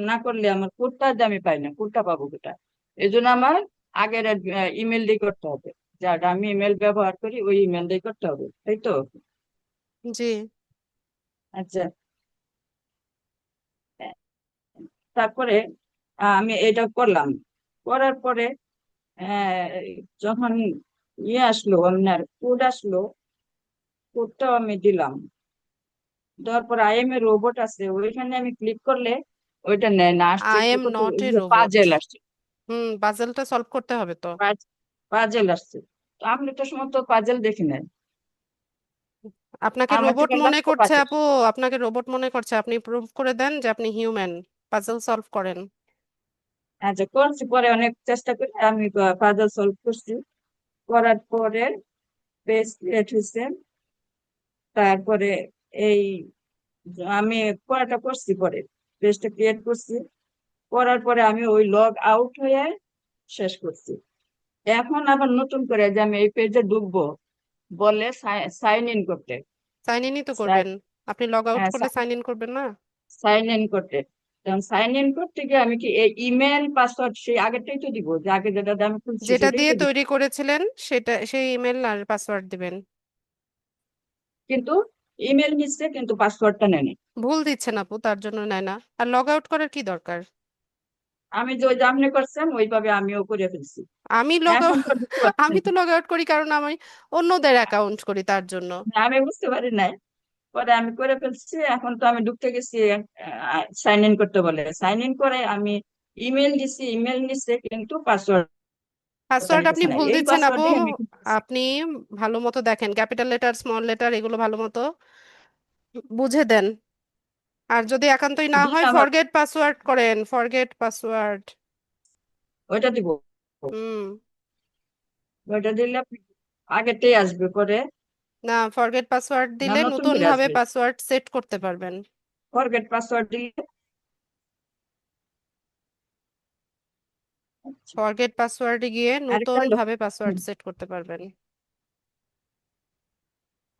না করলে আমার কোডটা আমি পাই না, কোডটা পাবো কোটা? এই জন্য আমার আগের ইমেল দিয়ে করতে হবে, যাটা আমি ইমেল ব্যবহার করি ওই ইমেল দিয়ে করতে হবে, তাই তো? জি। আচ্ছা, তারপরে আমি এটা করলাম, করার পরে আহ, যখন আসলো, আপনার কোড আসলো, কোডটাও আমি দিলাম, দেওয়ার পর আই এম এ রোবট আছে, ওইখানে আমি ক্লিক করলে ওইটা নেয় না, আসছে আই একটু এম কত নট এ রোবট। পাজেল আসছে, পাজলটা সলভ করতে হবে তো। পাজেল আসছে। তো আমি তো সময় তো পাজেল দেখি নাই, আপনাকে আমার রোবট থেকে মনে লাগতো করছে পাজেল। আপু, আপনাকে রোবট মনে করছে, আপনি প্রুভ করে দেন যে আপনি হিউম্যান, পাজল সলভ করেন। আচ্ছা করছি, পরে অনেক চেষ্টা করে আমি পাজেল সলভ করছি, করার পরে পেজ ক্রিয়েট হয়েছে। তারপরে এই আমি পড়াটা করছি, পরে পেজটা ক্রিয়েট করছি, করার পরে আমি ওই লগ আউট হয়ে শেষ করছি। এখন আবার নতুন করে যে আমি এই পেজে ঢুকবো বলে সাইন ইন করতে, সাইন ইনই তো করবেন, আপনি লগ আউট করলে সাইন সাইন ইন করবেন না? ইন করতে, সাইন ইন করতে গিয়ে আমি কি এই ইমেল পাসওয়ার্ড সেই আগেরটাই তো দিব, যে আগে যেটা দিয়ে আমি খুলছি যেটা সেটাই দিয়ে তো দিব, তৈরি করেছিলেন সেটা, সেই ইমেল আর পাসওয়ার্ড দিবেন। কিন্তু ইমেল নিচ্ছে কিন্তু পাসওয়ার্ডটা নেয়নি। ভুল দিচ্ছেন আপু, তার জন্য নেয় না। আর লগ আউট করার কি দরকার? আমি যে ওই যে আপনি করছেন ওইভাবে আমিও করে ফেলছি, আমি লগ এখন আউট তো ঢুকতে পারছি আমি না। তো লগ আউট করি কারণ আমি অন্যদের অ্যাকাউন্ট করি তার জন্য। আমি বুঝতে পারি নাই, পরে আমি করে ফেলছি। এখন তো আমি ঢুকতে গেছি, সাইন ইন করতে বলে, সাইন ইন করে আমি ইমেল দিছি, ইমেল নিচ্ছে কিন্তু পাসওয়ার্ডটা পাসওয়ার্ড আপনি নিতেছে না, ভুল এই দিচ্ছেন আপু। পাসওয়ার্ডে আমি খুলতেছি। আপনি ভালো মতো দেখেন, ক্যাপিটাল লেটার স্মল লেটার এগুলো ভালো মতো বুঝে দেন। আর যদি একান্তই না জি হয়, আমার ফরগেট পাসওয়ার্ড করেন, ফরগেট পাসওয়ার্ড। ওইটা দিব, হুম। ওইটা দিলে আগেতেই আসবে, পরে না, ফরগেট পাসওয়ার্ড না দিলে নতুন নতুন করে ভাবে আসবে, পাসওয়ার্ড সেট করতে পারবেন। ফরগেট পাসওয়ার্ড দিলে। আচ্ছা, ফরগেট পাসওয়ার্ডে গিয়ে আরেকটা নতুন হলো, ভাবে পাসওয়ার্ড হুম, সেট করতে পারবেন।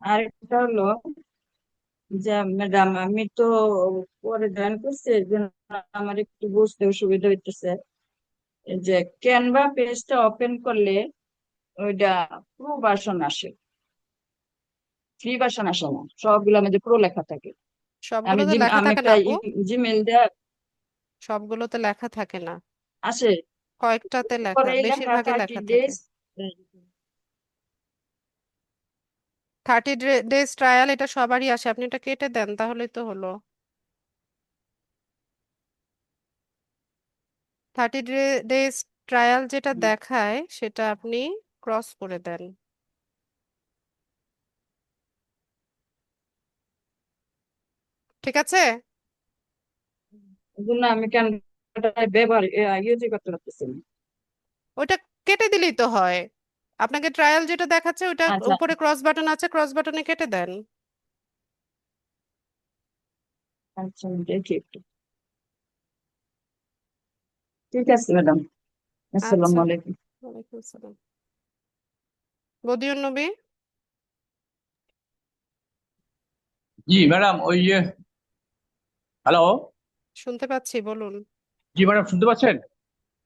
আরেকটা হলো যে ম্যাডাম আমি তো পরে জয়েন করছি, এই জন্য আমার একটু বুঝতে অসুবিধা হইতেছে। এই যে ক্যানভা পেজটা ওপেন করলে ওইটা প্রো ভার্সন আসে, ফ্রি ভার্সন আসে না, সবগুলো মধ্যে প্রো লেখা থাকে। আমি সবগুলোতে লেখা আমি থাকে একটা না আপু, জিমেল দেওয়া সবগুলোতে লেখা থাকে না, আসে, কয়েকটাতে লেখা, পরে এই লেখা বেশিরভাগে 30 লেখা থাকে। ডেজ। 30 ডেজ ট্রায়াল, এটা সবারই আসে, আপনি এটা কেটে দেন তাহলেই তো হলো। 30 ডেজ ট্রায়াল যেটা দেখায় সেটা আপনি ক্রস করে দেন। ঠিক আছে? এই জন্য আমি ক্যানভাটা ব্যবহার ইউজ করতে পারতেছি না। ওটা কেটে দিলেই তো হয়। আপনাকে ট্রায়াল যেটা দেখাচ্ছে ওটা আচ্ছা উপরে ক্রস বাটন আছে, ক্রস বাটনে কেটে দেন। আচ্ছা, দেখি একটু। ঠিক আছে ম্যাডাম, আসসালামু আচ্ছা, আলাইকুম। ওয়ালাইকুম আসসালাম। বদিউন নবী, জি ম্যাডাম, ওই যে হ্যালো। শুনতে পাচ্ছি, বলুন। জি ম্যাডাম, শুনতে পাচ্ছেন?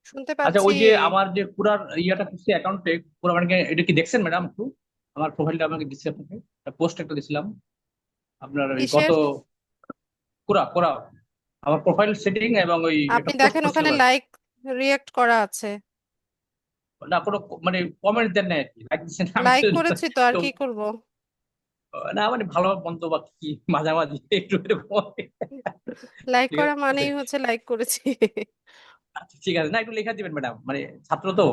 শুনতে আচ্ছা, পাচ্ছি। ওই যে আমার যে পুরার ইয়াটা করছি অ্যাকাউন্টে, পুরো মানে এটা কি দেখছেন ম্যাডাম একটু? আমার প্রোফাইলটা আপনাকে দিচ্ছি, আপনাকে পোস্ট একটা দিছিলাম আপনার ওই গত কিসের? পুরা পুরা আমার প্রোফাইল সেটিং, এবং ওই আপনি একটা পোস্ট দেখেন ওখানে করছিলাম আর কি। লাইক রিয়েক্ট করা আছে। না কোনো মানে কমেন্ট দেন না আর কি, লাইক দিচ্ছেন আমি লাইক তো করেছি তো, আর তো, কি করব? না মানে ভালো মন্দ বা কি মাঝামাঝি একটু এরকম আর কি। লাইক ঠিক করা আছে, মানেই হচ্ছে লাইক করেছি। আচ্ছা ঠিক আছে, না একটু লেখা দিবেন ম্যাডাম, মানে ছাত্র তো,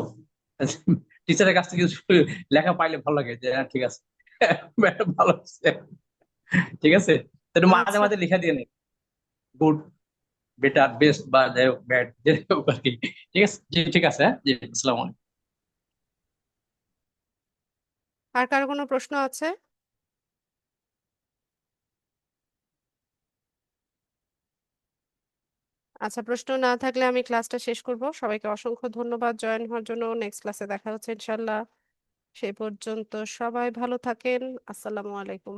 টিচারের কাছ থেকে কিছু লেখা পাইলে ভালো লাগে যে হ্যাঁ ঠিক আছে, ম্যাডাম ভালো হচ্ছে। ঠিক আছে, তো একটু মাঝে আচ্ছা, মাঝে লিখে দিয়ে নেই, গুড, বেটার, বেস্ট বা যাই হোক ব্যাড, যাই হোক আর কি। ঠিক আছে জি, ঠিক আছে, হ্যাঁ জি, আসসালামু আলাইকুম। আর কারো কোনো প্রশ্ন আছে? আচ্ছা, প্রশ্ন না থাকলে আমি ক্লাসটা শেষ করব। সবাইকে অসংখ্য ধন্যবাদ জয়েন হওয়ার জন্য। নেক্সট ক্লাসে দেখা হচ্ছে ইনশাল্লাহ। সেই পর্যন্ত সবাই ভালো থাকেন। আসসালামু আলাইকুম।